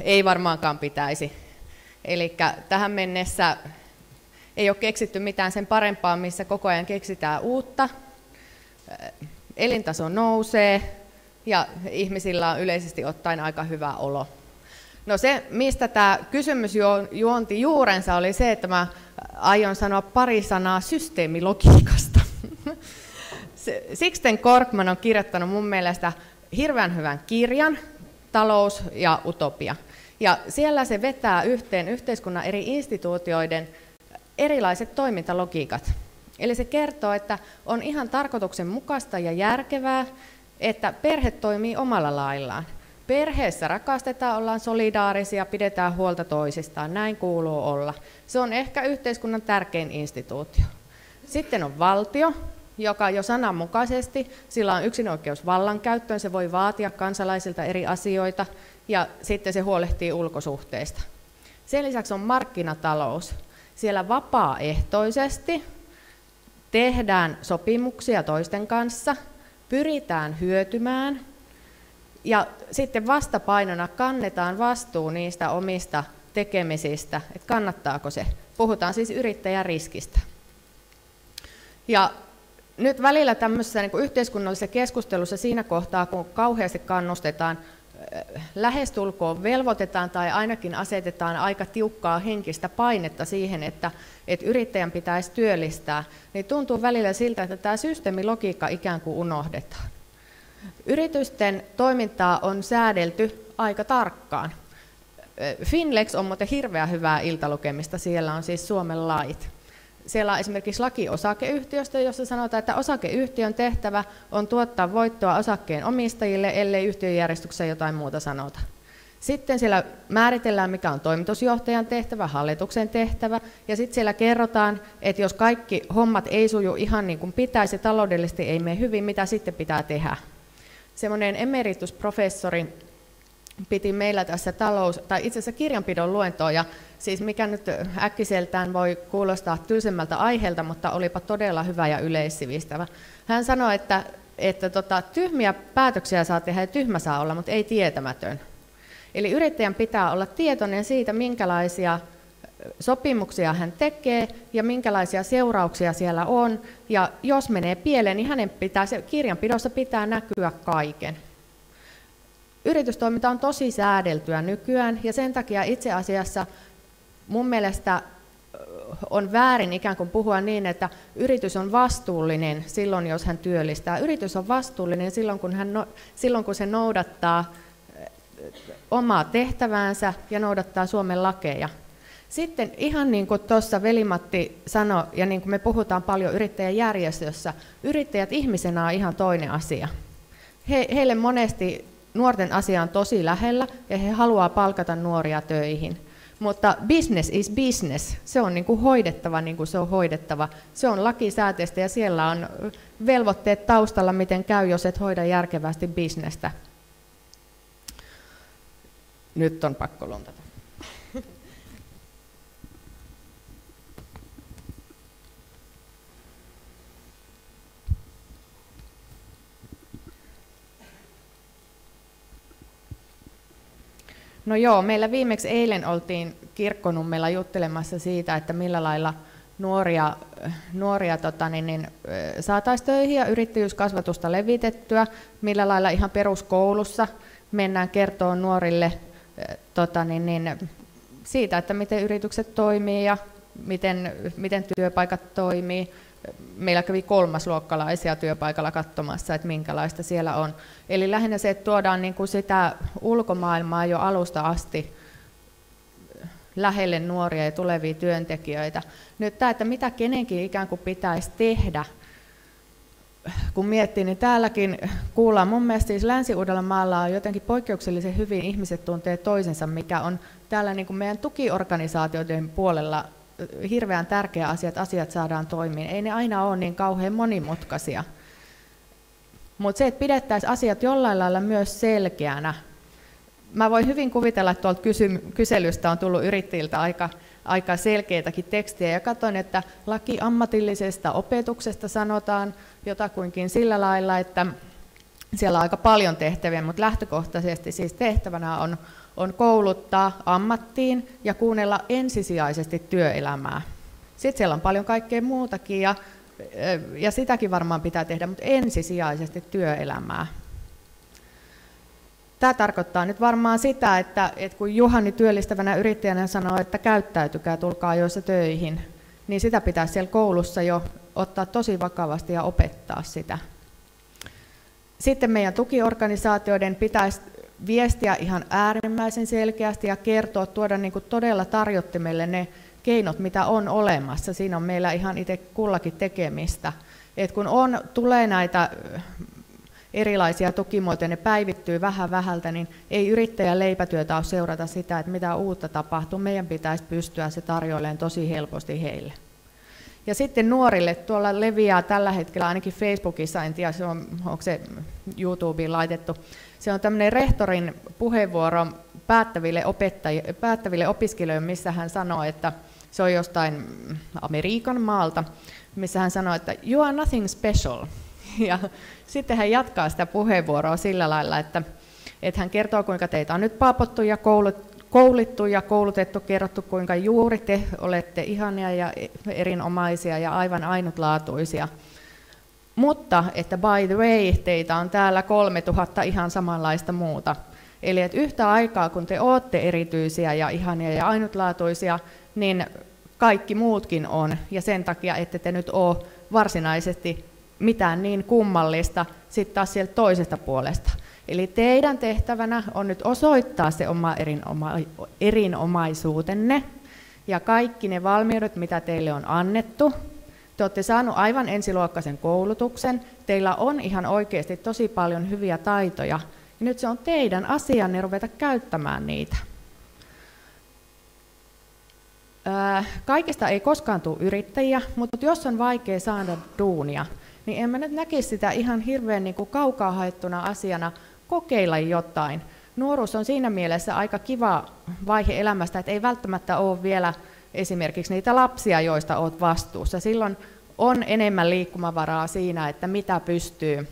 Ei varmaankaan pitäisi. Eli tähän mennessä ei ole keksitty mitään sen parempaa, missä koko ajan keksitään uutta. Elintaso nousee ja ihmisillä on yleisesti ottaen aika hyvä olo. No se, mistä tämä kysymys juonti juurensa, oli se, että mä aion sanoa pari sanaa systeemilogiikasta. Sixten Korkman on kirjoittanut mun mielestä hirveän hyvän kirjan, Talous ja utopia. Ja siellä se vetää yhteen yhteiskunnan eri instituutioiden erilaiset toimintalogiikat. Eli se kertoo, että on ihan tarkoituksenmukaista ja järkevää, että perhe toimii omalla laillaan. Perheessä rakastetaan, ollaan solidaarisia, pidetään huolta toisistaan, näin kuuluu olla. Se on ehkä yhteiskunnan tärkein instituutio. Sitten on valtio, joka jo sananmukaisesti, sillä on yksinoikeus vallankäyttöön, se voi vaatia kansalaisilta eri asioita ja sitten se huolehtii ulkosuhteista. Sen lisäksi on markkinatalous. Siellä vapaaehtoisesti tehdään sopimuksia toisten kanssa, pyritään hyötymään ja sitten vastapainona kannetaan vastuu niistä omista tekemisistä, että kannattaako se. Puhutaan siis yrittäjäriskistä. Ja nyt välillä tämmöisessä niin kuin yhteiskunnallisessa keskustelussa siinä kohtaa, kun kauheasti kannustetaan, lähestulkoon velvoitetaan tai ainakin asetetaan aika tiukkaa henkistä painetta siihen, että yrittäjän pitäisi työllistää, niin tuntuu välillä siltä, että tämä systeemilogiikka ikään kuin unohdetaan. Yritysten toimintaa on säädelty aika tarkkaan. Finlex on muuten hirveän hyvää iltalukemista, siellä on siis Suomen lait. Siellä on esimerkiksi laki osakeyhtiöstä, jossa sanotaan, että osakeyhtiön tehtävä on tuottaa voittoa osakkeen omistajille, ellei yhtiöjärjestyksessä jotain muuta sanota. Sitten siellä määritellään, mikä on toimitusjohtajan tehtävä, hallituksen tehtävä, ja sitten siellä kerrotaan, että jos kaikki hommat ei suju ihan niin kuin pitäisi, taloudellisesti ei mene hyvin, mitä sitten pitää tehdä. Semmoinen emeritusprofessori piti meillä tässä tai itse asiassa kirjanpidon luentoa, ja siis mikä nyt äkkiseltään voi kuulostaa tylsemmältä aiheelta, mutta olipa todella hyvä ja yleissivistävä. Hän sanoi, että tyhmiä päätöksiä saa tehdä ja tyhmä saa olla, mutta ei tietämätön. Eli yrittäjän pitää olla tietoinen siitä, minkälaisia sopimuksia hän tekee ja minkälaisia seurauksia siellä on. Ja jos menee pieleen, niin hänen pitää, kirjanpidossa pitää näkyä kaiken. Yritystoiminta on tosi säädeltyä nykyään ja sen takia itse asiassa mun mielestä on väärin ikään kuin puhua niin, että yritys on vastuullinen silloin, jos hän työllistää. Yritys on vastuullinen silloin, kun se noudattaa omaa tehtäväänsä ja noudattaa Suomen lakeja. Sitten ihan niin kuin tuossa Veli-Matti sanoi, ja niin kuin me puhutaan paljon yrittäjäjärjestössä, yrittäjät ihmisenä on ihan toinen asia. Heille monesti nuorten asia on tosi lähellä ja he haluaa palkata nuoria töihin. Mutta business is business. Se on niin kuin hoidettava niin kuin se on hoidettava. Se on lakisääteistä ja siellä on velvoitteet taustalla, miten käy, jos et hoida järkevästi bisnestä. Nyt on pakko luntata. No joo, meillä viimeksi eilen oltiin Kirkkonummella juttelemassa siitä, että millä lailla nuoria saataisiin töihin ja yrittäjyyskasvatusta levitettyä, millä lailla ihan peruskoulussa mennään kertoa nuorille siitä, että miten yritykset toimii ja miten työpaikat toimii. Meillä kävi kolmasluokkalaisia työpaikalla katsomassa, että minkälaista siellä on. Eli lähinnä se, että tuodaan niin kuin sitä ulkomaailmaa jo alusta asti lähelle nuoria ja tulevia työntekijöitä. Nyt tämä, että mitä kenenkin ikään kuin pitäisi tehdä, kun miettii, niin täälläkin kuullaan, mun mielestä siis Länsi-Uudellamaalla on jotenkin poikkeuksellisen hyvin ihmiset tuntee toisensa, mikä on täällä niin kuin meidän tukiorganisaatioiden puolella hirveän tärkeä asia, että asiat saadaan toimimaan. Ei ne aina ole niin kauhean monimutkaisia. Mutta se, että pidettäisiin asiat jollain lailla myös selkeänä. Mä voin hyvin kuvitella, että tuolta kyselystä on tullut yrittäjiltä aika selkeitäkin tekstiä. Ja katsoin, että laki ammatillisesta opetuksesta sanotaan jotakuinkin sillä lailla, että siellä on aika paljon tehtäviä, mutta lähtökohtaisesti siis tehtävänä on kouluttaa ammattiin ja kuunnella ensisijaisesti työelämää. Sitten siellä on paljon kaikkea muutakin ja sitäkin varmaan pitää tehdä, mutta ensisijaisesti työelämää. Tämä tarkoittaa nyt varmaan sitä, että kun Juhani työllistävänä yrittäjänä sanoo, että käyttäytykää, tulkaa ajoissa töihin, niin sitä pitää siellä koulussa jo ottaa tosi vakavasti ja opettaa sitä. Sitten meidän tukiorganisaatioiden pitäisi viestiä ihan äärimmäisen selkeästi ja kertoa, tuoda niin kuin todella tarjottimelle ne keinot, mitä on olemassa. Siinä on meillä ihan itse kullakin tekemistä. Et kun tulee näitä erilaisia tukimuotoja, ne päivittyy vähän vähältä, niin ei yrittäjän leipätyötä ole seurata sitä, että mitä uutta tapahtuu. Meidän pitäisi pystyä se tarjoilemaan tosi helposti heille. Ja sitten nuorille, tuolla leviää tällä hetkellä ainakin Facebookissa, en tiedä onko se YouTubeen laitettu, se on tämmöinen rehtorin puheenvuoro päättäville opiskelijoille, missä hän sanoo, että se on jostain Amerikan maalta, missä hän sanoo, että you are nothing special. Ja sitten hän jatkaa sitä puheenvuoroa sillä lailla, että hän kertoo, kuinka teitä on nyt paapottu ja koulittu ja koulutettu, kerrottu, kuinka juuri te olette ihania ja erinomaisia ja aivan ainutlaatuisia. Mutta, että by the way, teitä on täällä 3000 ihan samanlaista muuta. Eli että yhtä aikaa, kun te olette erityisiä ja ihania ja ainutlaatuisia, niin kaikki muutkin on. Ja sen takia, että te nyt ole varsinaisesti mitään niin kummallista sitten taas sieltä toisesta puolesta. Eli teidän tehtävänä on nyt osoittaa se oma erinomaisuutenne ja kaikki ne valmiudet, mitä teille on annettu. Te olette saaneet aivan ensiluokkaisen koulutuksen, teillä on ihan oikeasti tosi paljon hyviä taitoja, ja nyt se on teidän asianne ruveta käyttämään niitä. Kaikista ei koskaan tule yrittäjiä, mutta jos on vaikea saada duunia, niin en mä nyt näkisi sitä ihan hirveän niin kuin kaukaa haettuna asiana kokeilla jotain. Nuoruus on siinä mielessä aika kiva vaihe elämästä, että ei välttämättä ole vielä esimerkiksi niitä lapsia, joista olet vastuussa. Silloin on enemmän liikkumavaraa siinä, että mitä pystyy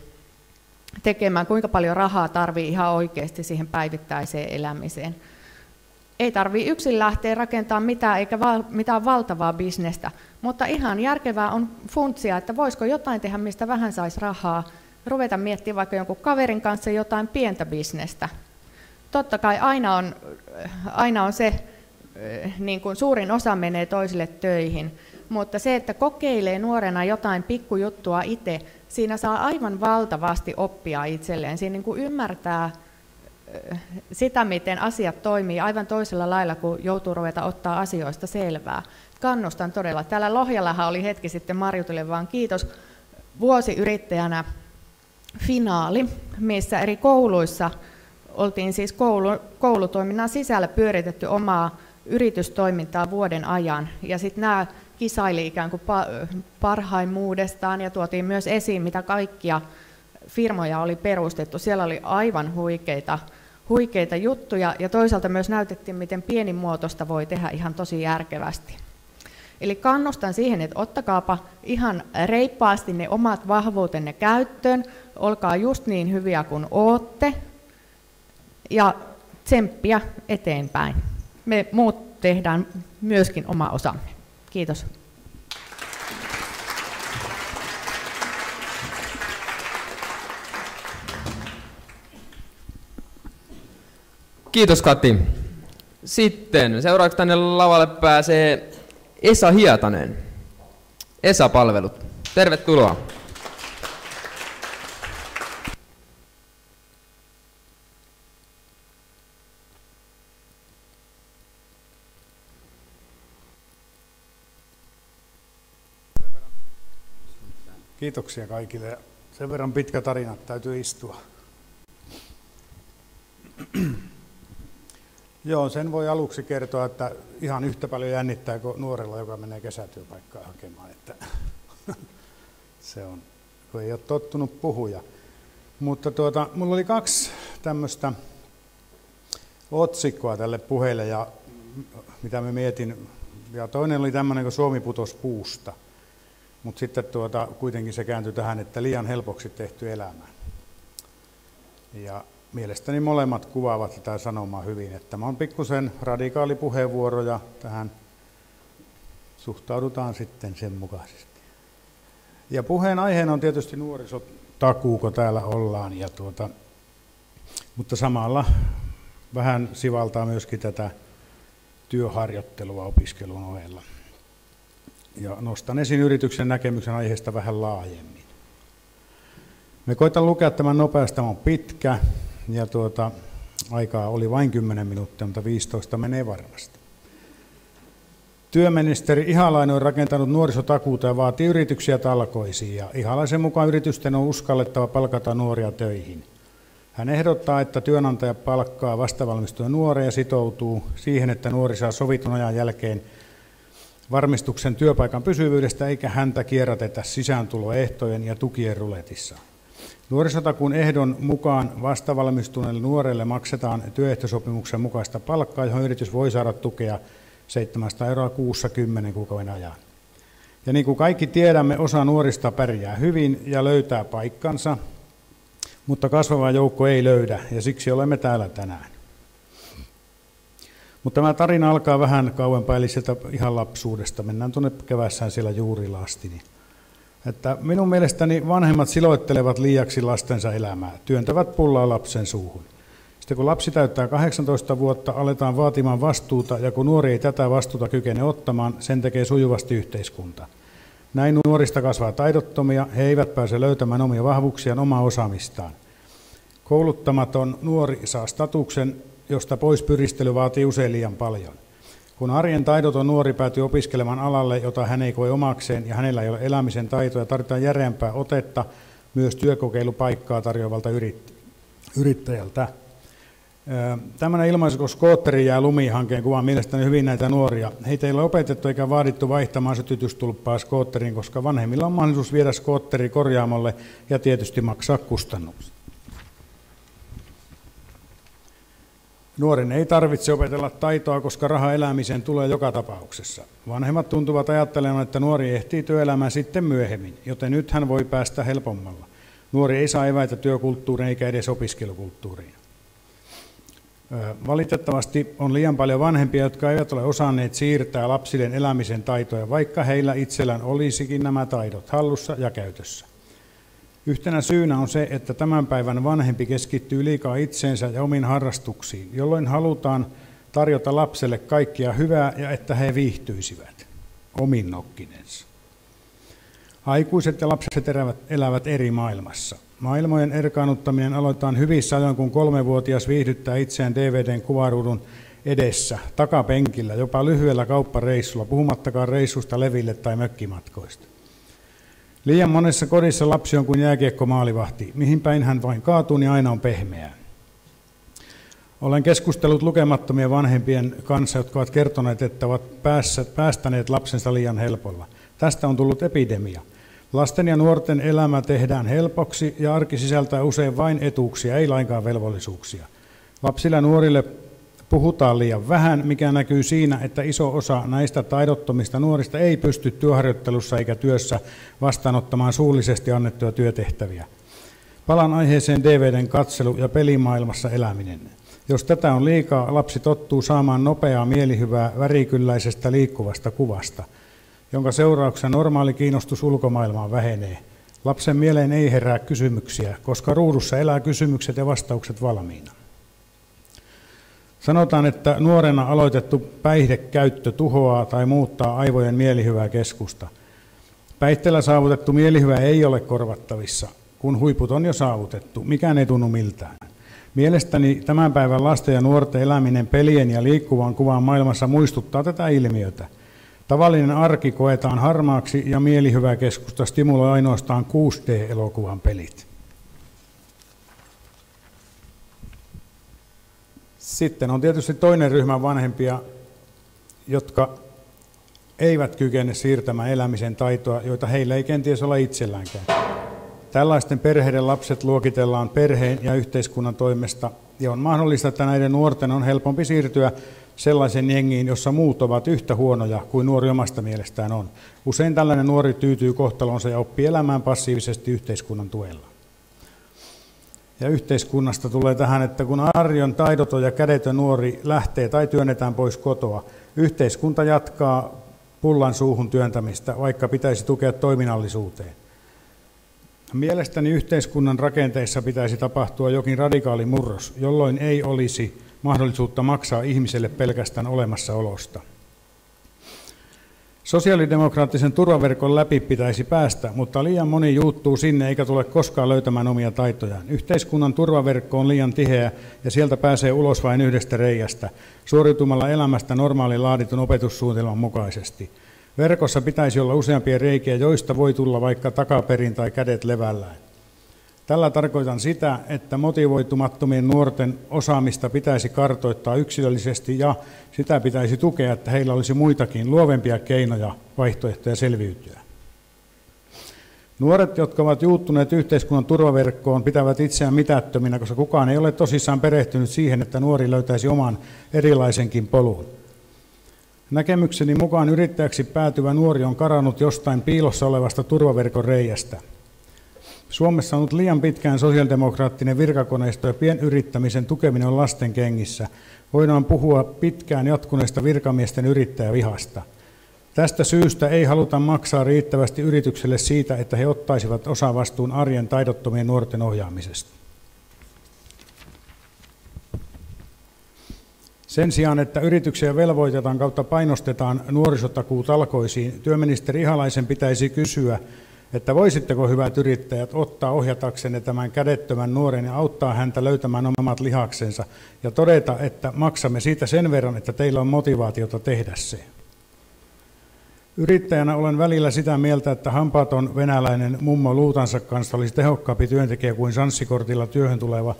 tekemään, kuinka paljon rahaa tarvii ihan oikeasti siihen päivittäiseen elämiseen. Ei tarvitse yksin lähteä rakentamaan mitään eikä mitään valtavaa bisnestä, mutta ihan järkevää on funtsia, että voisiko jotain tehdä, mistä vähän saisi rahaa, ruveta miettimään vaikka jonkun kaverin kanssa jotain pientä bisnestä. Totta kai aina on se, niin kuin suurin osa menee toisille töihin, mutta se, että kokeilee nuorena jotain pikkujuttua itse, siinä saa aivan valtavasti oppia itselleen. Siinä niin kuin ymmärtää sitä, miten asiat toimii aivan toisella lailla, kun joutuu ruveta ottaa asioista selvää. Kannustan todella. Täällä Lohjallahan oli hetki sitten Marjutille vaan kiitos vuosiyrittäjänä finaali, missä eri kouluissa oltiin siis koulutoiminnan sisällä pyöritetty omaa yritystoimintaa vuoden ajan. Ja sitten nämä kisaili ikään kuin parhaimmuudestaan ja tuotiin myös esiin, mitä kaikkia firmoja oli perustettu. Siellä oli aivan huikeita juttuja ja toisaalta myös näytettiin, miten pienimuotoista voi tehdä ihan tosi järkevästi. Eli kannustan siihen, että ottakaapa ihan reippaasti ne omat vahvuutenne käyttöön, olkaa just niin hyviä kuin ootte ja tsemppiä eteenpäin. Me muut tehdään myöskin oma osamme. Kiitos. Kiitos Kati. Sitten seuraavaksi tänne lavalle pääsee Esa Hietanen. Esa-palvelut. Tervetuloa. Kiitoksia kaikille. Sen verran pitkä tarina, täytyy istua. Joo, sen voi aluksi kertoa, että ihan yhtä paljon jännittää kuin nuorella, joka menee kesätyöpaikkaa hakemaan. Että se on, kun ei ole tottunut puhuja. Mutta mulla oli 2 tämmöistä otsikkoa tälle puheelle, ja mitä mä mietin. Ja toinen oli tämmöinen, kun Suomi putosi puusta. Mutta sitten kuitenkin se kääntyi tähän, että liian helpoksi tehty elämä. Ja mielestäni molemmat kuvaavat tätä sanomaa hyvin, että tämä on pikkusen radikaali puheenvuoro ja tähän suhtaudutaan sitten sen mukaisesti. Ja puheen aiheena on tietysti nuorisotakuu, kun täällä ollaan, ja mutta samalla vähän sivaltaa myöskin tätä työharjoittelua opiskelun ohella. Ja nostan esiin yrityksen näkemyksen aiheesta vähän laajemmin. Me koitan lukea tämän nopeasti, tämä on pitkä, ja Aikaa oli vain 10 minuuttia, mutta 15 menee varmasti. Työministeri Ihalainen on rakentanut nuorisotakuuta ja vaatii yrityksiä talkoisiin. Ja Ihalaisen mukaan yritysten on uskallettava palkata nuoria töihin. Hän ehdottaa, että työnantaja palkkaa vastavalmistuja nuoria ja sitoutuu siihen, että nuori saa sovitun ajan jälkeen varmistuksen työpaikan pysyvyydestä eikä häntä kierrätetä sisääntuloehtojen ja tukien ruletissa. Nuorisotakuun ehdon mukaan vastavalmistuneelle nuorelle maksetaan työehtosopimuksen mukaista palkkaa, johon yritys voi saada tukea 700 € kuussa 10 kuukauden ajan. Ja niin kuin kaikki tiedämme, osa nuorista pärjää hyvin ja löytää paikkansa, mutta kasvava joukko ei löydä, ja siksi olemme täällä tänään. Mutta tämä tarina alkaa vähän kauempaa, eli sieltä ihan lapsuudesta. Mennään tuonne kevässään siellä juurilla asti. Että minun mielestäni vanhemmat siloittelevat liiaksi lastensa elämää, työntävät pullaa lapsen suuhun. Sitten kun lapsi täyttää 18 vuotta, aletaan vaatimaan vastuuta, ja kun nuori ei tätä vastuuta kykene ottamaan, sen tekee sujuvasti yhteiskunta. Näin nuorista kasvaa taidottomia, he eivät pääse löytämään omia vahvuuksiaan, omaa osaamistaan. Kouluttamaton nuori saa statuksen, josta pois pyristely vaatii usein liian paljon. Kun arjen taidoton nuori päätyy opiskelemaan alalle, jota hän ei koe omakseen ja hänellä ei ole elämisen taitoja, tarvitaan järeämpää otetta myös työkokeilupaikkaa tarjoavalta yrittäjältä. Tämmöinen ilmaisu, kun skootteri jää lumihankkeen kuvaan mielestäni hyvin näitä nuoria. Heitä ei ole opetettu eikä vaadittu vaihtamaan sytytystulppaa skootteriin, koska vanhemmilla on mahdollisuus viedä skootteri korjaamolle ja tietysti maksaa kustannukset. Nuoren ei tarvitse opetella taitoa, koska raha elämiseen tulee joka tapauksessa. Vanhemmat tuntuvat ajattelemaan, että nuori ehtii työelämään sitten myöhemmin, joten nyt hän voi päästä helpommalla. Nuori ei saa eväitä työkulttuuriin eikä edes opiskelukulttuuriin. Valitettavasti on liian paljon vanhempia, jotka eivät ole osanneet siirtää lapsilleen elämisen taitoja, vaikka heillä itsellään olisikin nämä taidot hallussa ja käytössä. Yhtenä syynä on se, että tämän päivän vanhempi keskittyy liikaa itseensä ja omiin harrastuksiin, jolloin halutaan tarjota lapselle kaikkia hyvää ja että he viihtyisivät omin nokkinensa. Aikuiset ja lapset elävät eri maailmassa. Maailmojen erkaannuttaminen aloitetaan hyvissä ajoin, kun 3-vuotias viihdyttää itseään DVDn kuvaruudun edessä, takapenkillä, jopa lyhyellä kauppareissulla, puhumattakaan reissusta leville tai mökkimatkoista. Liian monessa kodissa lapsi on kuin jääkiekko-maalivahti. Mihin päin hän vain kaatuu, niin aina on pehmeää. Olen keskustellut lukemattomien vanhempien kanssa, jotka ovat kertoneet, että ovat päästäneet lapsensa liian helpolla. Tästä on tullut epidemia. Lasten ja nuorten elämä tehdään helpoksi ja arki sisältää usein vain etuuksia, ei lainkaan velvollisuuksia. Lapsille ja nuorille puhutaan liian vähän, mikä näkyy siinä, että iso osa näistä taidottomista nuorista ei pysty työharjoittelussa eikä työssä vastaanottamaan suullisesti annettuja työtehtäviä. Palaan aiheeseen DVDn katselu ja pelimaailmassa eläminen. Jos tätä on liikaa, lapsi tottuu saamaan nopeaa mielihyvää värikylläisestä liikkuvasta kuvasta, jonka seurauksena normaali kiinnostus ulkomaailmaan vähenee. Lapsen mieleen ei herää kysymyksiä, koska ruudussa elää kysymykset ja vastaukset valmiina. Sanotaan, että nuorena aloitettu päihdekäyttö tuhoaa tai muuttaa aivojen mielihyvää keskusta. Päihteellä saavutettu mielihyvä ei ole korvattavissa, kun huiput on jo saavutettu. Mikään ei tunnu miltään. Mielestäni tämän päivän lasten ja nuorten eläminen pelien ja liikkuvan kuvan maailmassa muistuttaa tätä ilmiötä. Tavallinen arki koetaan harmaaksi ja mielihyvää keskusta stimuloi ainoastaan 6D-elokuvan pelit. Sitten on tietysti toinen ryhmä vanhempia, jotka eivät kykene siirtämään elämisen taitoa, joita heillä ei kenties ole itselläänkään. Tällaisten perheiden lapset luokitellaan perheen ja yhteiskunnan toimesta, ja on mahdollista, että näiden nuorten on helpompi siirtyä sellaisen jengiin, jossa muut ovat yhtä huonoja kuin nuori omasta mielestään on. Usein tällainen nuori tyytyy kohtalonsa ja oppii elämään passiivisesti yhteiskunnan tuella. Ja yhteiskunnasta tulee tähän, että kun arjon taidoton ja kädetön nuori lähtee tai työnnetään pois kotoa, yhteiskunta jatkaa pullan suuhun työntämistä, vaikka pitäisi tukea toiminnallisuuteen. Mielestäni yhteiskunnan rakenteissa pitäisi tapahtua jokin radikaali murros, jolloin ei olisi mahdollisuutta maksaa ihmiselle pelkästään olemassaolosta. Sosiaalidemokraattisen turvaverkon läpi pitäisi päästä, mutta liian moni juuttuu sinne eikä tule koskaan löytämään omia taitojaan. Yhteiskunnan turvaverkko on liian tiheä ja sieltä pääsee ulos vain yhdestä reiästä, suoriutumalla elämästä normaalin laaditun opetussuunnitelman mukaisesti. Verkossa pitäisi olla useampia reikiä, joista voi tulla vaikka takaperin tai kädet levällään. Tällä tarkoitan sitä, että motivoitumattomien nuorten osaamista pitäisi kartoittaa yksilöllisesti ja sitä pitäisi tukea, että heillä olisi muitakin luovempia keinoja, vaihtoehtoja selviytyä. Nuoret, jotka ovat juuttuneet yhteiskunnan turvaverkkoon, pitävät itseään mitättöminä, koska kukaan ei ole tosissaan perehtynyt siihen, että nuori löytäisi oman erilaisenkin polun. Näkemykseni mukaan yrittäjäksi päätyvä nuori on karannut jostain piilossa olevasta turvaverkon reiästä. Suomessa on ollut liian pitkään sosiaalidemokraattinen virkakoneisto ja pienyrittämisen tukeminen on lasten kengissä. Voidaan puhua pitkään jatkuneesta virkamiesten yrittäjävihasta. Tästä syystä ei haluta maksaa riittävästi yritykselle siitä, että he ottaisivat osavastuun arjen taidottomien nuorten ohjaamisesta. Sen sijaan, että yrityksiä velvoitetaan kautta painostetaan nuorisotakuutalkoisiin, työministeri Ihalaisen pitäisi kysyä, että voisitteko hyvät yrittäjät ottaa ohjataksenne tämän kädettömän nuoren ja auttaa häntä löytämään omat lihaksensa ja todeta, että maksamme siitä sen verran, että teillä on motivaatiota tehdä se. Yrittäjänä olen välillä sitä mieltä, että hampaaton venäläinen mummo luutansa kanssa olisi tehokkaampi työntekijä kuin sanssikortilla työhön tuleva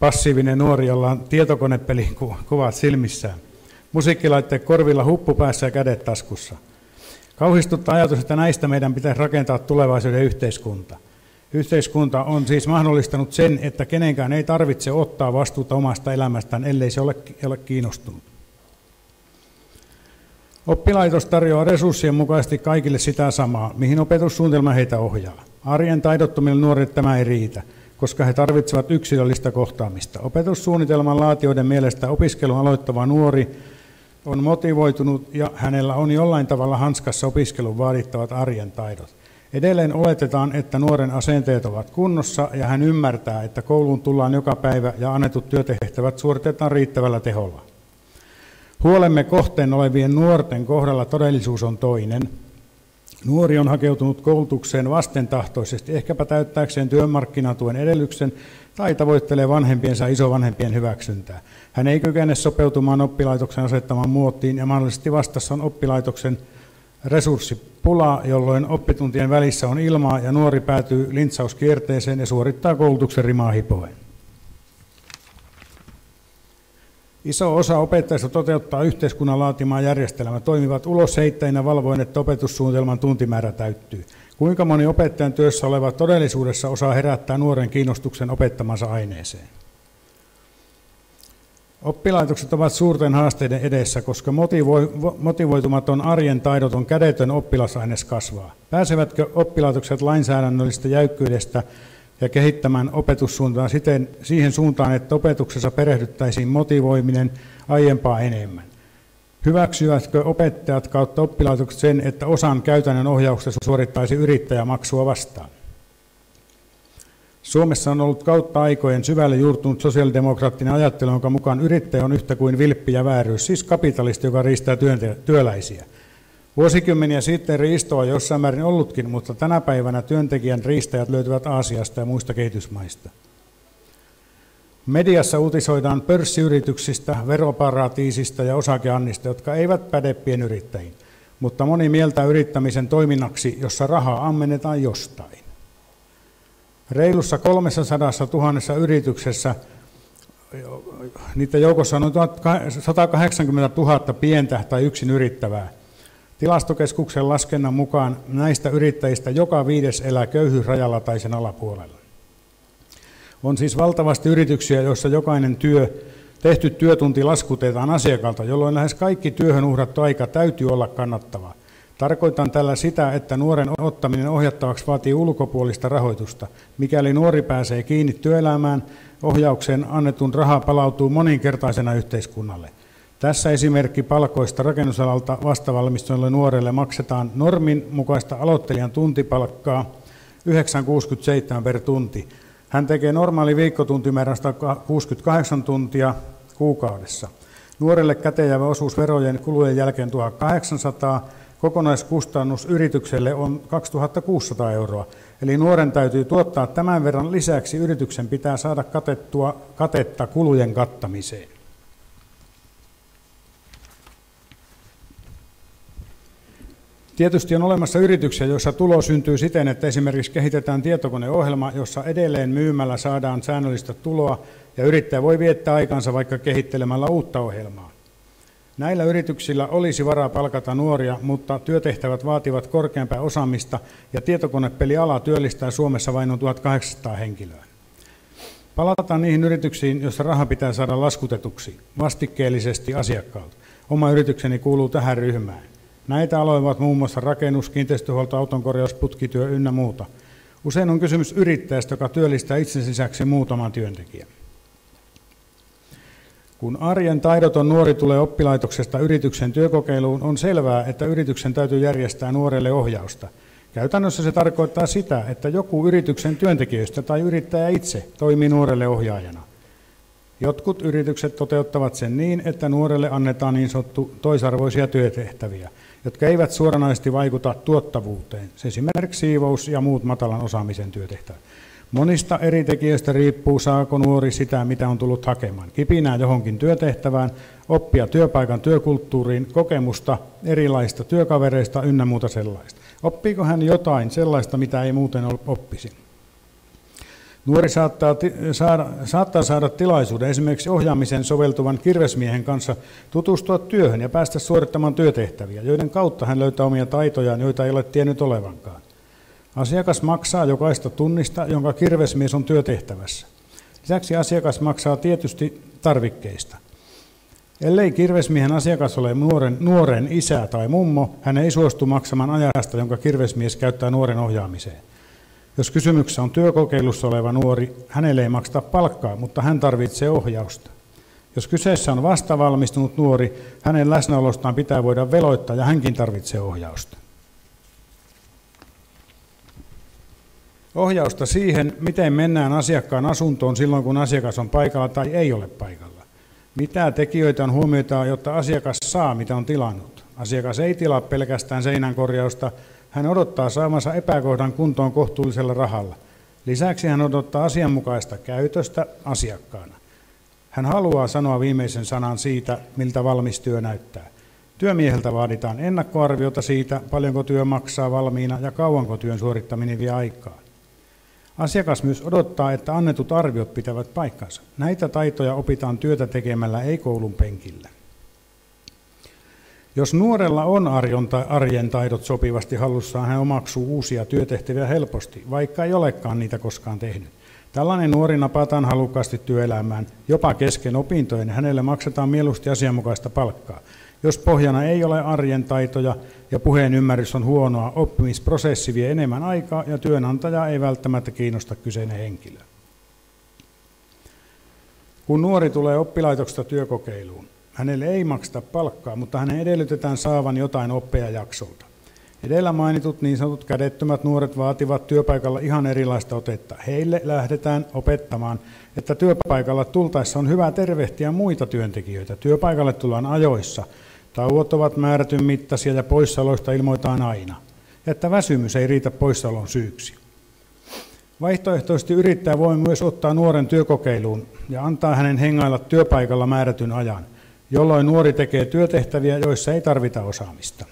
passiivinen nuori, jolla on tietokonepelin kuvat silmissään, musiikkilaitteet korvilla, huppu päässä ja kädet taskussa. Kauhistuttaa ajatus, että näistä meidän pitäisi rakentaa tulevaisuuden yhteiskunta. Yhteiskunta on siis mahdollistanut sen, että kenenkään ei tarvitse ottaa vastuuta omasta elämästään, ellei se ole kiinnostunut. Oppilaitos tarjoaa resurssien mukaisesti kaikille sitä samaa, mihin opetussuunnitelma heitä ohjaa. Arjen taidottomille nuorille tämä ei riitä, koska he tarvitsevat yksilöllistä kohtaamista. Opetussuunnitelman laatijoiden mielestä opiskelun aloittava nuori on motivoitunut ja hänellä on jollain tavalla hanskassa opiskelun vaadittavat arjen taidot. Edelleen oletetaan, että nuoren asenteet ovat kunnossa ja hän ymmärtää, että kouluun tullaan joka päivä ja annetut työtehtävät suoritetaan riittävällä teholla. Huolemme kohteen olevien nuorten kohdalla todellisuus on toinen. Nuori on hakeutunut koulutukseen vastentahtoisesti, ehkäpä täyttääkseen työmarkkinatuen edellytyksen tai tavoittelee vanhempiensa isovanhempien hyväksyntää. Hän ei kykene sopeutumaan oppilaitoksen asettamaan muottiin ja mahdollisesti vastassa on oppilaitoksen resurssipula, jolloin oppituntien välissä on ilmaa ja nuori päätyy lintsauskierteeseen ja suorittaa koulutuksen rimaa hipoen. Iso osa opettajista toteuttaa yhteiskunnan laatimaa järjestelmää, toimivat ulosheittäjinä valvoen, että opetussuunnitelman tuntimäärä täyttyy. Kuinka moni opettajan työssä oleva todellisuudessa osaa herättää nuoren kiinnostuksen opettamansa aineeseen? Oppilaitokset ovat suurten haasteiden edessä, koska motivoitumaton arjen taidoton kädetön oppilasaines kasvaa. Pääsevätkö oppilaitokset lainsäädännöllisestä jäykkyydestä ja kehittämään opetussuuntaan siihen suuntaan, että opetuksessa perehdyttäisiin motivoiminen aiempaa enemmän? Hyväksyvätkö opettajat kautta oppilaitokset sen, että osan käytännön ohjauksessa suorittaisi yrittäjämaksua vastaan? Suomessa on ollut kautta aikojen syvälle juurtunut sosiaalidemokraattinen ajattelu, jonka mukaan yrittäjä on yhtä kuin vilppi ja vääryys, siis kapitalisti, joka riistää työläisiä. Vuosikymmeniä sitten riistoa jossain määrin ollutkin, mutta tänä päivänä työntekijän riistäjät löytyvät Aasiasta ja muista kehitysmaista. Mediassa uutisoidaan pörssiyrityksistä, veroparatiisista ja osakeannista, jotka eivät päde pienyrittäjiin, mutta moni mieltää yrittämisen toiminnaksi, jossa rahaa ammennetaan jostain. Reilussa 300 000 yrityksessä, niiden joukossa on noin 180 000 pientä tai yksin yrittävää. Tilastokeskuksen laskennan mukaan näistä yrittäjistä joka 5 elää köyhyysrajalla tai sen alapuolella. On siis valtavasti yrityksiä, joissa jokainen tehty työtunti laskutetaan asiakkaalta, jolloin lähes kaikki työhön uhrattu aika täytyy olla kannattavaa. Tarkoitan tällä sitä, että nuoren ottaminen ohjattavaksi vaatii ulkopuolista rahoitusta. Mikäli nuori pääsee kiinni työelämään, ohjaukseen annetun raha palautuu moninkertaisena yhteiskunnalle. Tässä esimerkki palkoista rakennusalalta vastavalmistuneelle nuorelle maksetaan normin mukaista aloittelijan tuntipalkkaa 9,67 per tunti. Hän tekee normaali viikkotuntimäärän 168 tuntia kuukaudessa. Nuorelle käteenjäävä osuus verojen kulujen jälkeen 1800, Kokonaiskustannus yritykselle on 2600 euroa. Eli nuoren täytyy tuottaa tämän verran lisäksi, yrityksen pitää saada katetta kulujen kattamiseen. Tietysti on olemassa yrityksiä, joissa tulo syntyy siten, että esimerkiksi kehitetään tietokoneohjelma, jossa edelleen myymällä saadaan säännöllistä tuloa ja yrittäjä voi viettää aikansa vaikka kehittelemällä uutta ohjelmaa. Näillä yrityksillä olisi varaa palkata nuoria, mutta työtehtävät vaativat korkeampaa osaamista ja tietokonepeliala työllistää Suomessa vain noin 1800 henkilöä. Palataan niihin yrityksiin, joissa raha pitää saada laskutetuksi vastikkeellisesti asiakkaalta. Oma yritykseni kuuluu tähän ryhmään. Näitä aloja ovat muun muassa rakennus, kiinteistöhuolto, autonkorjaus, putkityö ynnä muuta. Usein on kysymys yrittäjästä, joka työllistää itsensä lisäksi muutaman työntekijän. Kun arjen taidoton nuori tulee oppilaitoksesta yrityksen työkokeiluun, on selvää, että yrityksen täytyy järjestää nuorelle ohjausta. Käytännössä se tarkoittaa sitä, että joku yrityksen työntekijöistä tai yrittäjä itse toimii nuorelle ohjaajana. Jotkut yritykset toteuttavat sen niin, että nuorelle annetaan niin sanottu toisarvoisia työtehtäviä, jotka eivät suoranaisesti vaikuta tuottavuuteen, esimerkiksi siivous ja muut matalan osaamisen työtehtävät. Monista eri tekijöistä riippuu, saako nuori sitä, mitä on tullut hakemaan. Kipinää johonkin työtehtävään, oppia työpaikan työkulttuuriin, kokemusta erilaisista työkavereista ynnä muuta sellaista. Oppiiko hän jotain sellaista, mitä ei muuten oppisi? Nuori saattaa saada tilaisuuden esimerkiksi ohjaamisen soveltuvan kirvesmiehen kanssa tutustua työhön ja päästä suorittamaan työtehtäviä, joiden kautta hän löytää omia taitojaan, joita ei ole tiennyt olevankaan. Asiakas maksaa jokaista tunnista, jonka kirvesmies on työtehtävässä. Lisäksi asiakas maksaa tietysti tarvikkeista. Ellei kirvesmiehen asiakas ole nuoren isä tai mummo, hän ei suostu maksamaan ajasta, jonka kirvesmies käyttää nuoren ohjaamiseen. Jos kysymyksessä on työkokeilussa oleva nuori, hänelle ei makseta palkkaa, mutta hän tarvitsee ohjausta. Jos kyseessä on vastavalmistunut nuori, hänen läsnäolostaan pitää voida veloittaa ja hänkin tarvitsee ohjausta. Ohjausta siihen, miten mennään asiakkaan asuntoon silloin, kun asiakas on paikalla tai ei ole paikalla. Mitä tekijöitä on huomioitava, jotta asiakas saa, mitä on tilannut. Asiakas ei tilaa pelkästään seinän korjausta, hän odottaa saamansa epäkohdan kuntoon kohtuullisella rahalla. Lisäksi hän odottaa asianmukaista käytöstä asiakkaana. Hän haluaa sanoa viimeisen sanan siitä, miltä valmis työ näyttää. Työmieheltä vaaditaan ennakkoarviota siitä, paljonko työ maksaa valmiina ja kauanko työn suorittaminen vie aikaa. Asiakas myös odottaa, että annetut arviot pitävät paikkansa. Näitä taitoja opitaan työtä tekemällä, ei koulun penkillä. Jos nuorella on arjen taidot sopivasti hallussaan, hän omaksuu uusia työtehtäviä helposti, vaikka ei olekaan niitä koskaan tehnyt. Tällainen nuori napataan halukkaasti työelämään, jopa kesken opintojen, hänelle maksetaan mieluusti asianmukaista palkkaa. Jos pohjana ei ole arjen taitoja ja puheen ymmärrys on huonoa, oppimisprosessi vie enemmän aikaa ja työnantaja ei välttämättä kiinnosta kyseinen henkilö. Kun nuori tulee oppilaitoksesta työkokeiluun, hänelle ei makseta palkkaa, mutta hänen edellytetään saavan jotain oppeja jaksolta. Edellä mainitut niin sanotut kädettömät nuoret vaativat työpaikalla ihan erilaista otetta. Heille lähdetään opettamaan, että työpaikalla tultaessa on hyvä tervehtiä muita työntekijöitä. Työpaikalle tullaan ajoissa. Tauot ovat määrätyn mittaisia ja poissaoloista ilmoitetaan aina. Ja että väsymys ei riitä poissaolon syyksi. Vaihtoehtoisesti yrittäjä voi myös ottaa nuoren työkokeiluun ja antaa hänen hengailla työpaikalla määrätyn ajan, jolloin nuori tekee työtehtäviä, joissa ei tarvita osaamista.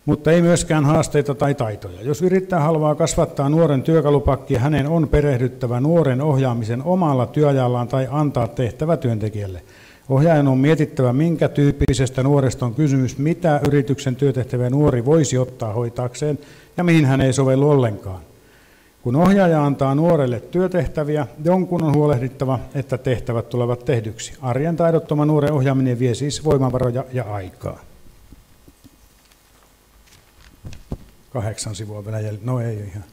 Mutta ei myöskään haasteita tai taitoja. Jos yrittäjä haluaa kasvattaa nuoren työkalupakkia, hänen on perehdyttävä nuoren ohjaamisen omalla työajallaan tai antaa tehtävä työntekijälle. Ohjaajan on mietittävä, minkä tyyppisestä nuoresta on kysymys, mitä yrityksen työtehtäviä nuori voisi ottaa hoitaakseen ja mihin hän ei sovellu ollenkaan. Kun ohjaaja antaa nuorelle työtehtäviä, jonkun on huolehdittava, että tehtävät tulevat tehdyksi. Arjen taidottoman nuoren ohjaaminen vie siis voimavaroja ja aikaa. 8 sivua vielä jäljellä. No ei ihan.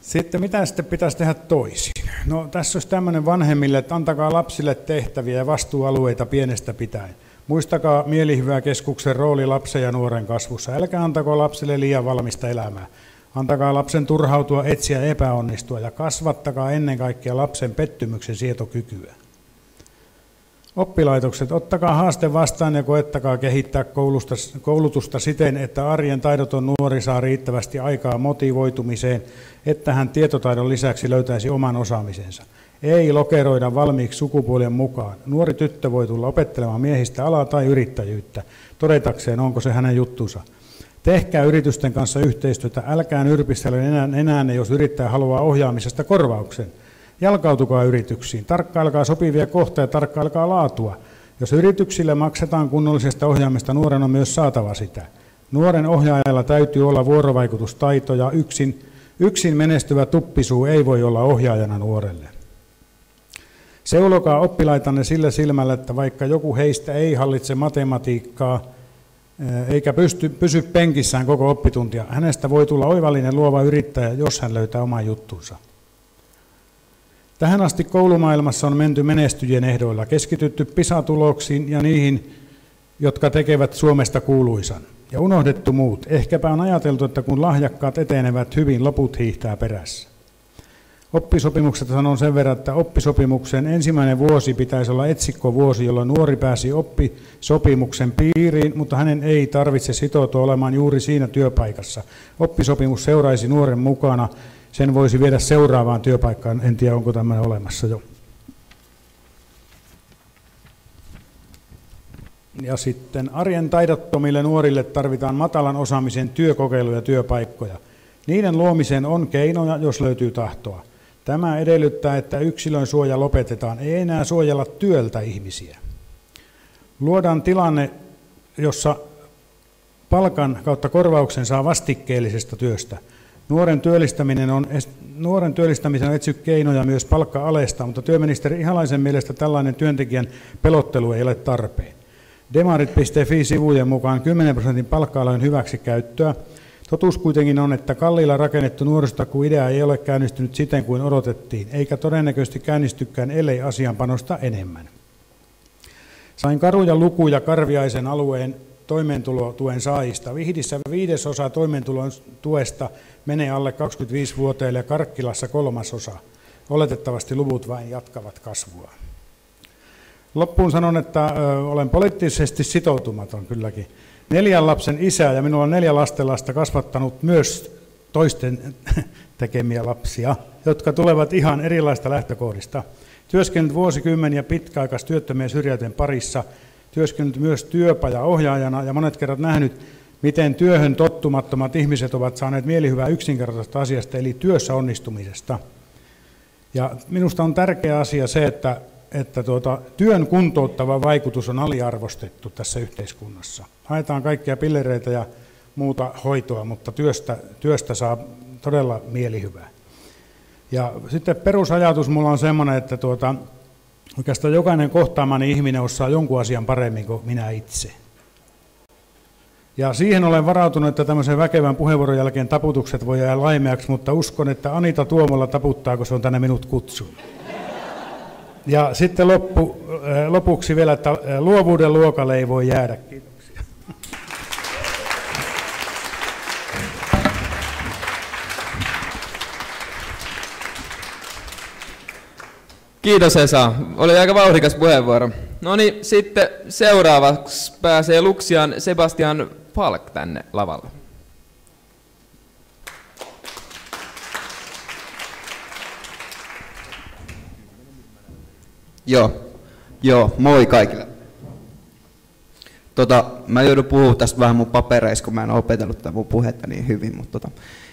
Sitten mitä sitten pitäisi tehdä toisin? No tässä olisi tämmöinen vanhemmille, että antakaa lapsille tehtäviä ja vastuualueita pienestä pitäen. Muistakaa mielihyväkeskuksen rooli lapsen ja nuoren kasvussa. Älkää antako lapsille liian valmista elämää. Antakaa lapsen turhautua, etsiä ja epäonnistua ja kasvattakaa ennen kaikkea lapsen pettymyksen sietokykyä. Oppilaitokset, ottakaa haaste vastaan ja koettakaa kehittää koulutusta siten, että arjen taidoton nuori saa riittävästi aikaa motivoitumiseen, että hän tietotaidon lisäksi löytäisi oman osaamisensa. Ei lokeroida valmiiksi sukupuolen mukaan. Nuori tyttö voi tulla opettelemaan miehistä alaa tai yrittäjyyttä, todetakseen onko se hänen juttunsa. Tehkää yritysten kanssa yhteistyötä, älkää nyrpistele enää, jos yrittäjä haluaa ohjaamisesta korvauksen. Jalkautukaa yrityksiin, tarkkailkaa sopivia kohtia ja tarkkailkaa laatua. Jos yrityksille maksetaan kunnollisesta ohjaamista, nuoren on myös saatava sitä. Nuoren ohjaajalla täytyy olla vuorovaikutustaito ja yksin menestyvä tuppisuu ei voi olla ohjaajana nuorelle. Seulokaa oppilaitanne sillä silmällä, että vaikka joku heistä ei hallitse matematiikkaa eikä pysy penkissään koko oppituntia, hänestä voi tulla oivallinen luova yrittäjä, jos hän löytää oman juttunsa. Tähän asti koulumaailmassa on menty menestyjien ehdoilla, keskitytty PISA-tuloksiin ja niihin, jotka tekevät Suomesta kuuluisan. Ja unohdettu muut. Ehkäpä on ajateltu, että kun lahjakkaat etenevät hyvin, loput hiihtää perässä. Oppisopimuksesta sanon sen verran, että oppisopimuksen ensimmäinen vuosi pitäisi olla etsikkovuosi, jolloin nuori pääsi oppisopimuksen piiriin, mutta hänen ei tarvitse sitoutua olemaan juuri siinä työpaikassa. Oppisopimus seuraisi nuoren mukana. Sen voisi viedä seuraavaan työpaikkaan, en tiedä onko tämmöinen olemassa jo. Ja sitten arjen taidottomille nuorille tarvitaan matalan osaamisen työkokeiluja ja työpaikkoja. Niiden luomiseen on keinoja, jos löytyy tahtoa. Tämä edellyttää, että yksilön suoja lopetetaan, ei enää suojella työltä ihmisiä. Luodaan tilanne, jossa palkan kautta korvauksen saa vastikkeellisesta työstä. Nuoren työllistämisen on etsy keinoja myös palkka-alesta, mutta työministeri Ihalaisen mielestä tällainen työntekijän pelottelu ei ole tarpeen. Demarit.fi-sivujen mukaan 10% palkka-alojen hyväksikäyttöä. Totuus kuitenkin on, että kalliilla rakennettu nuorisotakuu-idea ei ole käynnistynyt siten kuin odotettiin, eikä todennäköisesti käynnistykään, ellei asian panosta enemmän. Sain karuja lukuja Karviaisen alueen toimeentulotuen saajista. Vihdissä 1/5 toimeentulon tuesta menee alle 25-vuotiaille ja Karkkilassa 1/3. Oletettavasti luvut vain jatkavat kasvua. Loppuun sanon, että olen poliittisesti sitoutumaton kylläkin. 4 lapsen isä ja minulla on 4 lastenlasta kasvattanut myös toisten tekemiä lapsia, jotka tulevat ihan erilaista lähtökohdista. Työskennellyt vuosikymmeniä pitkäaikaistyöttömien syrjäytyjen parissa, työskennellyt myös työpajaohjaajana ja monet kerrat nähnyt, miten työhön tottumattomat ihmiset ovat saaneet mielihyvää yksinkertaisesta asiasta, eli työssä onnistumisesta. Ja minusta on tärkeä asia se, että työn kuntouttava vaikutus on aliarvostettu tässä yhteiskunnassa. Haetaan kaikkia pillereitä ja muuta hoitoa, mutta työstä saa todella mielihyvää. Ja sitten perusajatus mulla on semmoinen, että oikeastaan jokainen kohtaamani ihminen osaa jonkun asian paremmin kuin minä itse. Ja siihen olen varautunut, että tämmöisen väkevän puheenvuoron jälkeen taputukset voi jäädä laimeaksi, mutta uskon, että Anita Tuomola taputtaa, kun se on tänne minut kutsunut. Ja sitten lopuksi vielä, että luovuuden luokalle ei voi jäädä. Kiitoksia. Kiitos Esa. Oli aika vauhdikas puheenvuoro. No niin, sitten seuraavaksi pääsee Luxian Sebastian Falk tänne lavalle. Joo, moi kaikille. Mä joudun puhumaan tästä vähän mun papereissa, kun mä en ole opetellut tätä mun puhetta niin hyvin.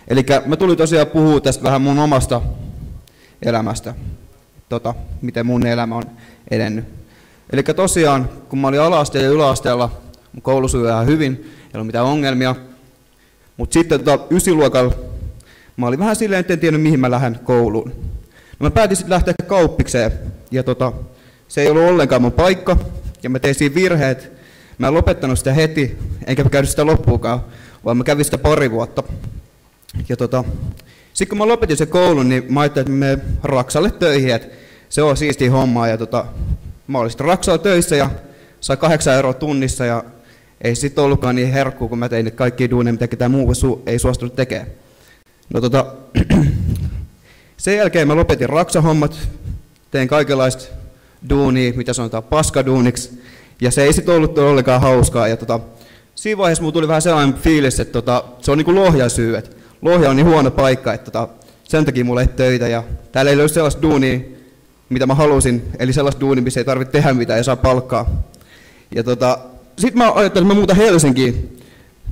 Elikkä mä tulin tosiaan puhua tästä vähän mun omasta elämästä, miten mun elämä on edennyt. Elikkä tosiaan, kun mä olin ala-asteella ja yläasteella, mun koulu sujui ihan hyvin, ei ollut mitään ongelmia. Mutta sitten 9-luokalla mä olin vähän silleen, että en tiennyt mihin mä lähden kouluun. No mä päätin sitten lähteä kauppikseen, ja se ei ollut ollenkaan mun paikka, ja mä tein siinä virheet. Mä en lopettanut sitä heti, enkä mä käynyt sitä loppuunkaan, vaan mä kävin sitä pari vuotta. Ja sitten kun mä lopetin sen koulun, niin mä ajattelin, että mä menen Raksalle töihin, että se on siistiä hommaa. Ja mä olin sitten Raksalla töissä ja sai 8 euroa tunnissa, ja ei sitten ollutkaan niin herkkuu, kun mä tein niitä kaikkia duuneja, mitä ketään muu ei suostunut tekemään. No sen jälkeen mä lopetin Raksa-hommat, tein kaikenlaista duunia, mitä sanotaan paskaduuniksi. Ja se ei sitten ollut ollenkaan hauskaa. Ja siinä vaiheessa mulla tuli vähän sellainen fiilis, että se on niin kuin Lohjan syy. Että Lohja on niin huono paikka, että sen takia mulla ei töitä. Ja täällä ei löydy sellaista duunia, mitä mä halusin. Eli sellaista duunia, missä ei tarvitse tehdä mitään ja saa palkkaa. Ja sitten mä ajattelin, että mä muutan Helsinkiin,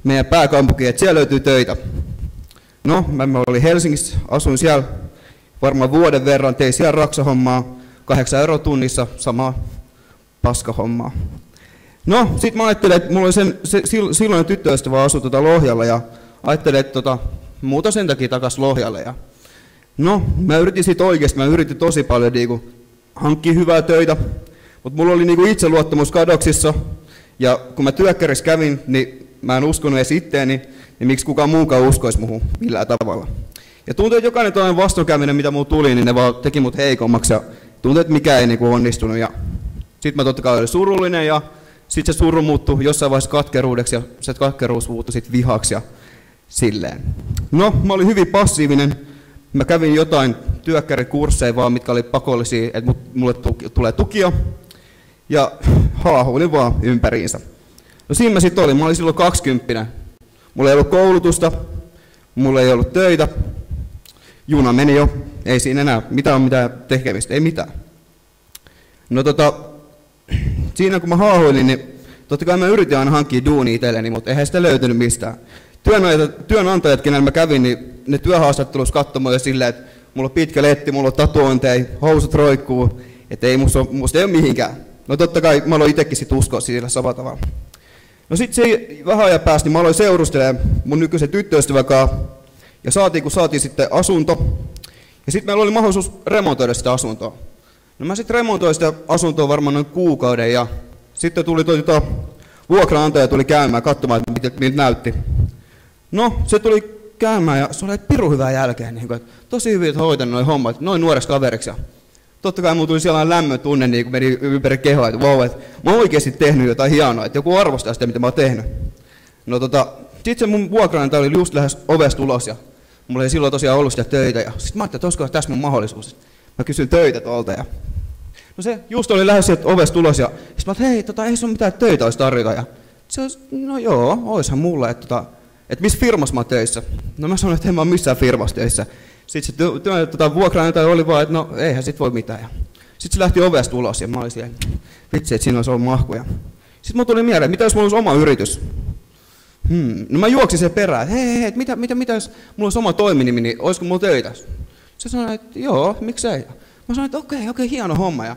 meidän pääkaupunkiin, että siellä löytyy töitä. No, mä olin Helsingissä, asuin siellä varmaan vuoden verran, tein siellä raksahommaa, 8 € tunnissa, samaa paskahommaa. No, sitten mä ajattelin, että mulla oli silloin tyttöystävä asui Lohjalla ja ajattelin, että muuta sen takia takaisin Lohjalle. Ja no, mä yritin siitä oikeasti, mä yritin tosi paljon hankkia hyvää töitä, mutta mulla oli itseluottamus kadoksissa ja kun mä työkkärissä kävin, niin mä en uskonut edes itteeni, niin miksi kukaan muukaan uskoisi muhun millään tavalla. Ja tuntui, että jokainen toinen vastoinkäyminen, mitä mulla tuli, niin ne vaan teki mut heikommaksi ja tuntui, että mikään ei onnistunut. Ja sitten mä totta kai olin surullinen ja sitten se suru muuttui jossain vaiheessa katkeruudeksi ja se katkeruus muuttui sitten vihaksi ja silleen. No, mä olin hyvin passiivinen. Mä kävin jotain työkkärikursseja vaan, mitkä oli pakollisia, että mulle tulee tukia. Ja haahuilin vaan ympäriinsä. No siinä mä sitten olin. Mä olin silloin 20. Mulla ei ollut koulutusta, mulla ei ollut töitä. Juna meni jo, ei siinä enää mitään tekemistä, ei mitään. No siinä kun mä haahuilin, niin totta kai mä yritin aina hankkia duunia itselleni, mutta eihän sitä löytynyt mistään. Työnantajat, kenellä mä kävin, niin ne työhaastattelussa katsoi mulle silleen, että mulla on pitkä letti, mulla on tatuointeja, housut roikkuu, että ei musta ei ole mihinkään. No totta kai mä aloin itsekin sit uskoa sillä samalla tavalla. No sit se vähän ajan päästä, niin mä aloin seurustelemaan mun nykyisen tyttöystävän kanssa, ja saatiin sitten asunto, ja sitten meillä oli mahdollisuus remontoida sitä asuntoa. No mä sitten remontoin sitä asuntoa varmaan noin kuukauden, ja sitten tuli vuokraantaja tuli käymään katsomaan, miltä näytti. No, se tuli käymään ja se oli pirun hyvää jälkeen, niin kuin, että tosi hyvin hoitanut noin hommat, noin nuoreksi kaveriksi. Ja totta kai mulla tuli sellainen lämmön tunne, niin kun meni ympäri kehoa, että vau, että mä oon oikeasti tehnyt jotain hienoa, että joku arvostaa sitä, mitä mä oon tehnyt. No sit se mun vuokraantaja oli just lähes ovesta ulos ja mulla ei silloin tosiaan ollut sitä töitä. Ja sit mä ajattelin, että olisiko tässä mun mahdollisuus. Mä kysyin töitä tuolta ja no se just oli lähes sieltä ovesta ulos ja sit mä ajattelin, että hei, ei sun mitään töitä olisi tarjota. Ja se olisi, no joo, oishan mulla, että missä firmassa mä oon töissä? No mä sanoin, että en mä ole missään firmassa töissä. Sitten se vuokraantaja oli vaan, että no eihän sit voi mitään. Sitten se lähti ovesta ulos ja mä olin siellä, vitsi, että siinä olisi ollut mahkuja. Sitten mulla tuli mieleen, että mitä jos mulla olisi oma yritys? No mä juoksin sen perään, että hei, että mitä jos mulla olisi oma toiminimi, niin olisiko mulla töitä? Se sanoi, että joo, miksei. Mä sanoin, että okei, hieno homma. Ja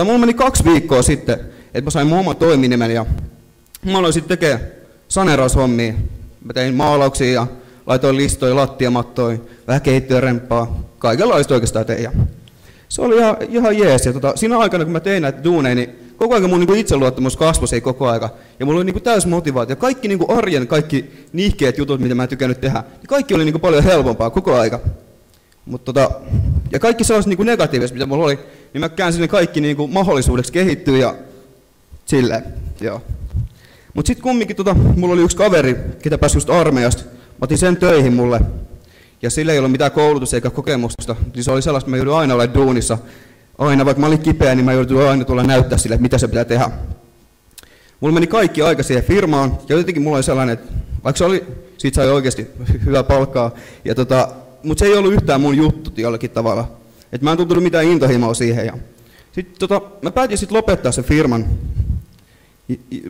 mulla meni 2 viikkoa sitten, että mä sain mun oma toiminimen ja mä aloin sitten tekemään saneeraushommia. Mä tein maalauksia ja laitoin listoja, lattiamattoja, vähän keittiöremppaa, kaikenlaista oikeastaan tein. Ja se oli ihan jees. Ja siinä aikana, kun mä tein näitä duuneja, niin koko ajan mun itseluottamus kasvoi koko aika. Ja mulla oli täys motivaatio. Kaikki arjen, kaikki nihkeät jutut, mitä mä en tykännyt tehdä, niin kaikki oli paljon helpompaa koko aika. Ja kaikki sellaiset negatiiviset, mitä mulla oli, niin mä käänsin ne kaikki mahdollisuudeksi kehittyä ja silleen. Joo. Mutta sitten kumminkin mulla oli yksi kaveri, ketä pääsi just armeijasta. Mä otin sen töihin mulle. Ja sillä ei ollut mitään koulutusta eikä kokemusta. Niin se oli sellaista, että mä joudun aina olla duunissa. Aina, vaikka mä olin kipeä, niin mä joudun aina tulla näyttää sille, että mitä se pitää tehdä. Mulla meni kaikki aika siihen firmaan. Ja jotenkin mulla oli sellainen, että vaikka se oli, siitä sai oikeasti hyvää palkkaa. Mutta se ei ollut yhtään mun juttu jollakin tavalla. Et mä en tuntunut mitään intohimoa siihen. Sitten mä päätin sitten lopettaa sen firman.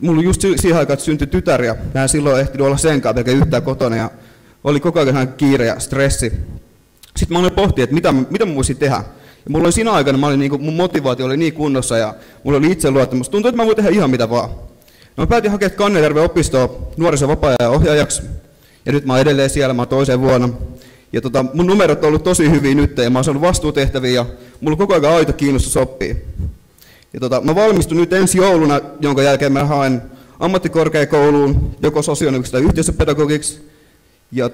Mulla oli just siihen aikaan, että syntyi tytär ja mä en silloin ehtinyt olla senkaan pelkään yhtään kotona ja oli koko ajan kiire ja stressi. Sitten mä aloin pohtia, että mitä mä voisin tehdä. Ja mulla oli siinä aikana, mun motivaatio oli niin kunnossa ja mulla oli itseluottamus. Tuntui, että mä voin tehdä ihan mitä vaan. No mä päätin hakea Kannejärven opistoon nuorison vapaa-ajan ohjaajaksi. Ja nyt mä oon edelleen siellä, mä oon toiseen vuonna. Ja mun numerot on ollut tosi hyviä nyt ja mä oon saanut vastuutehtäviä ja mulla on koko ajan aito kiinnostus oppia. Ja mä valmistun nyt ensi jouluna, jonka jälkeen mä haen ammattikorkeakouluun, joko sosionomiksi tai yhteisöpedagogiksi. Ja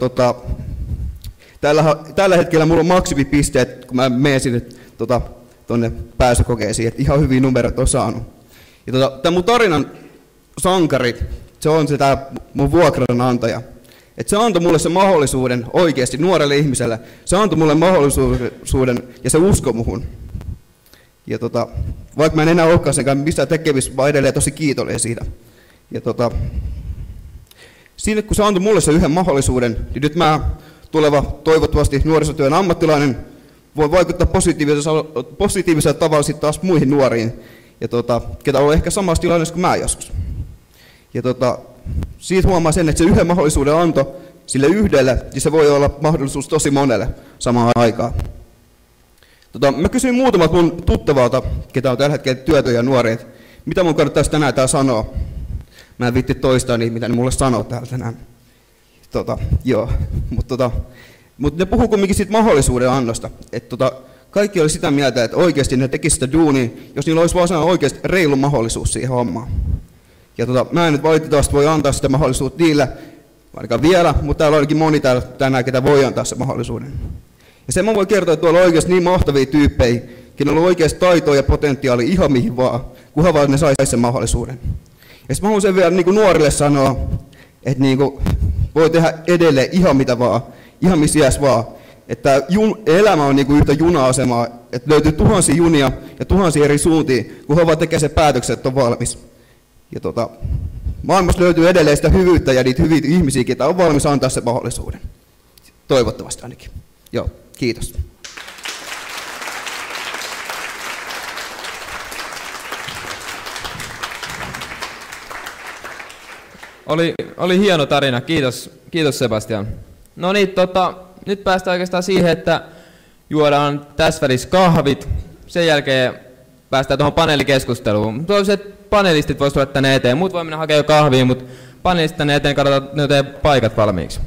tällä hetkellä mulla on maksimipisteet, kun mä menen sinne tonne pääsykokeisiin, että ihan hyviä numerot on saanut. Ja tämän mun tarinan sankari, se on se tää mun vuokranantaja. Että se antoi mulle sen mahdollisuuden oikeasti nuorelle ihmiselle, se antoi mulle mahdollisuuden ja se usko muhun. Ja vaikka mä en enää olekaan senkaan missään tekemistä, vaan edelleen tosi kiitollinen siitä. Ja siinä kun se antoi mulle sen yhden mahdollisuuden, niin nyt mä tuleva toivottavasti nuorisotyön ammattilainen voi vaikuttaa positiivisella tavalla sitten taas muihin nuoriin, ja ketä on ehkä samassa tilanteessa kuin mä joskus. Ja siitä huomaa sen, että se yhden mahdollisuuden anto sille yhdelle, niin se voi olla mahdollisuus tosi monelle samaan aikaan. Mä kysyin muutamat mun tuttavalta, ketä on tällä hetkellä työtön ja nuori, että mitä mun kannattaisi tänään täällä sanoa. Mä en viitti toistaa niitä, mitä ne mulle sanoo täällä tänään. Mutta ne puhuu kumminkin siitä mahdollisuuden annosta. Että kaikki oli sitä mieltä, että oikeasti ne tekisivät sitä duunia, jos niillä olisi vaan oikeasti reilu mahdollisuus siihen hommaan. Ja mä en nyt valitettavasti voi antaa sitä mahdollisuutta niille, ainakaan vielä, mutta täällä on ainakin moni täällä tänään, ketä voi antaa sen mahdollisuuden. Ja sen mä voin kertoa, että tuolla on oikeasti niin mahtavia tyyppejä, kenellä on oikeasti taitoa ja potentiaalia ihan mihin vaan, kunhan vaan ne saisi sen mahdollisuuden. Ja sitten mä haluan sen vielä niin kuin nuorille sanoa, että niin kuin voi tehdä edelleen ihan mitä vaan, ihan missä iässä vaan. Että elämä on niin kuin yhtä juna-asemaa, että löytyy tuhansia junia ja tuhansia eri suuntia, kunhan vaan tekee sen päätöksen, että on valmis. Ja maailmassa löytyy edelleen sitä hyvyyttä ja niitä hyviä ihmisiä, joita on valmis antaa sen mahdollisuuden. Toivottavasti ainakin. Joo, kiitos. Oli hieno tarina, kiitos Sebastian. No niin, nyt päästään oikeastaan siihen, että juodaan tässä välissä kahvit. Sen jälkeen päästään tuohon paneelikeskusteluun. Toivoisin, että panelistit voisivat tulla tänne eteen. Muut voi mennä hakemaan kahvia, mutta panelistit tänne eteen, katsotaan, ne paikat valmiiksi.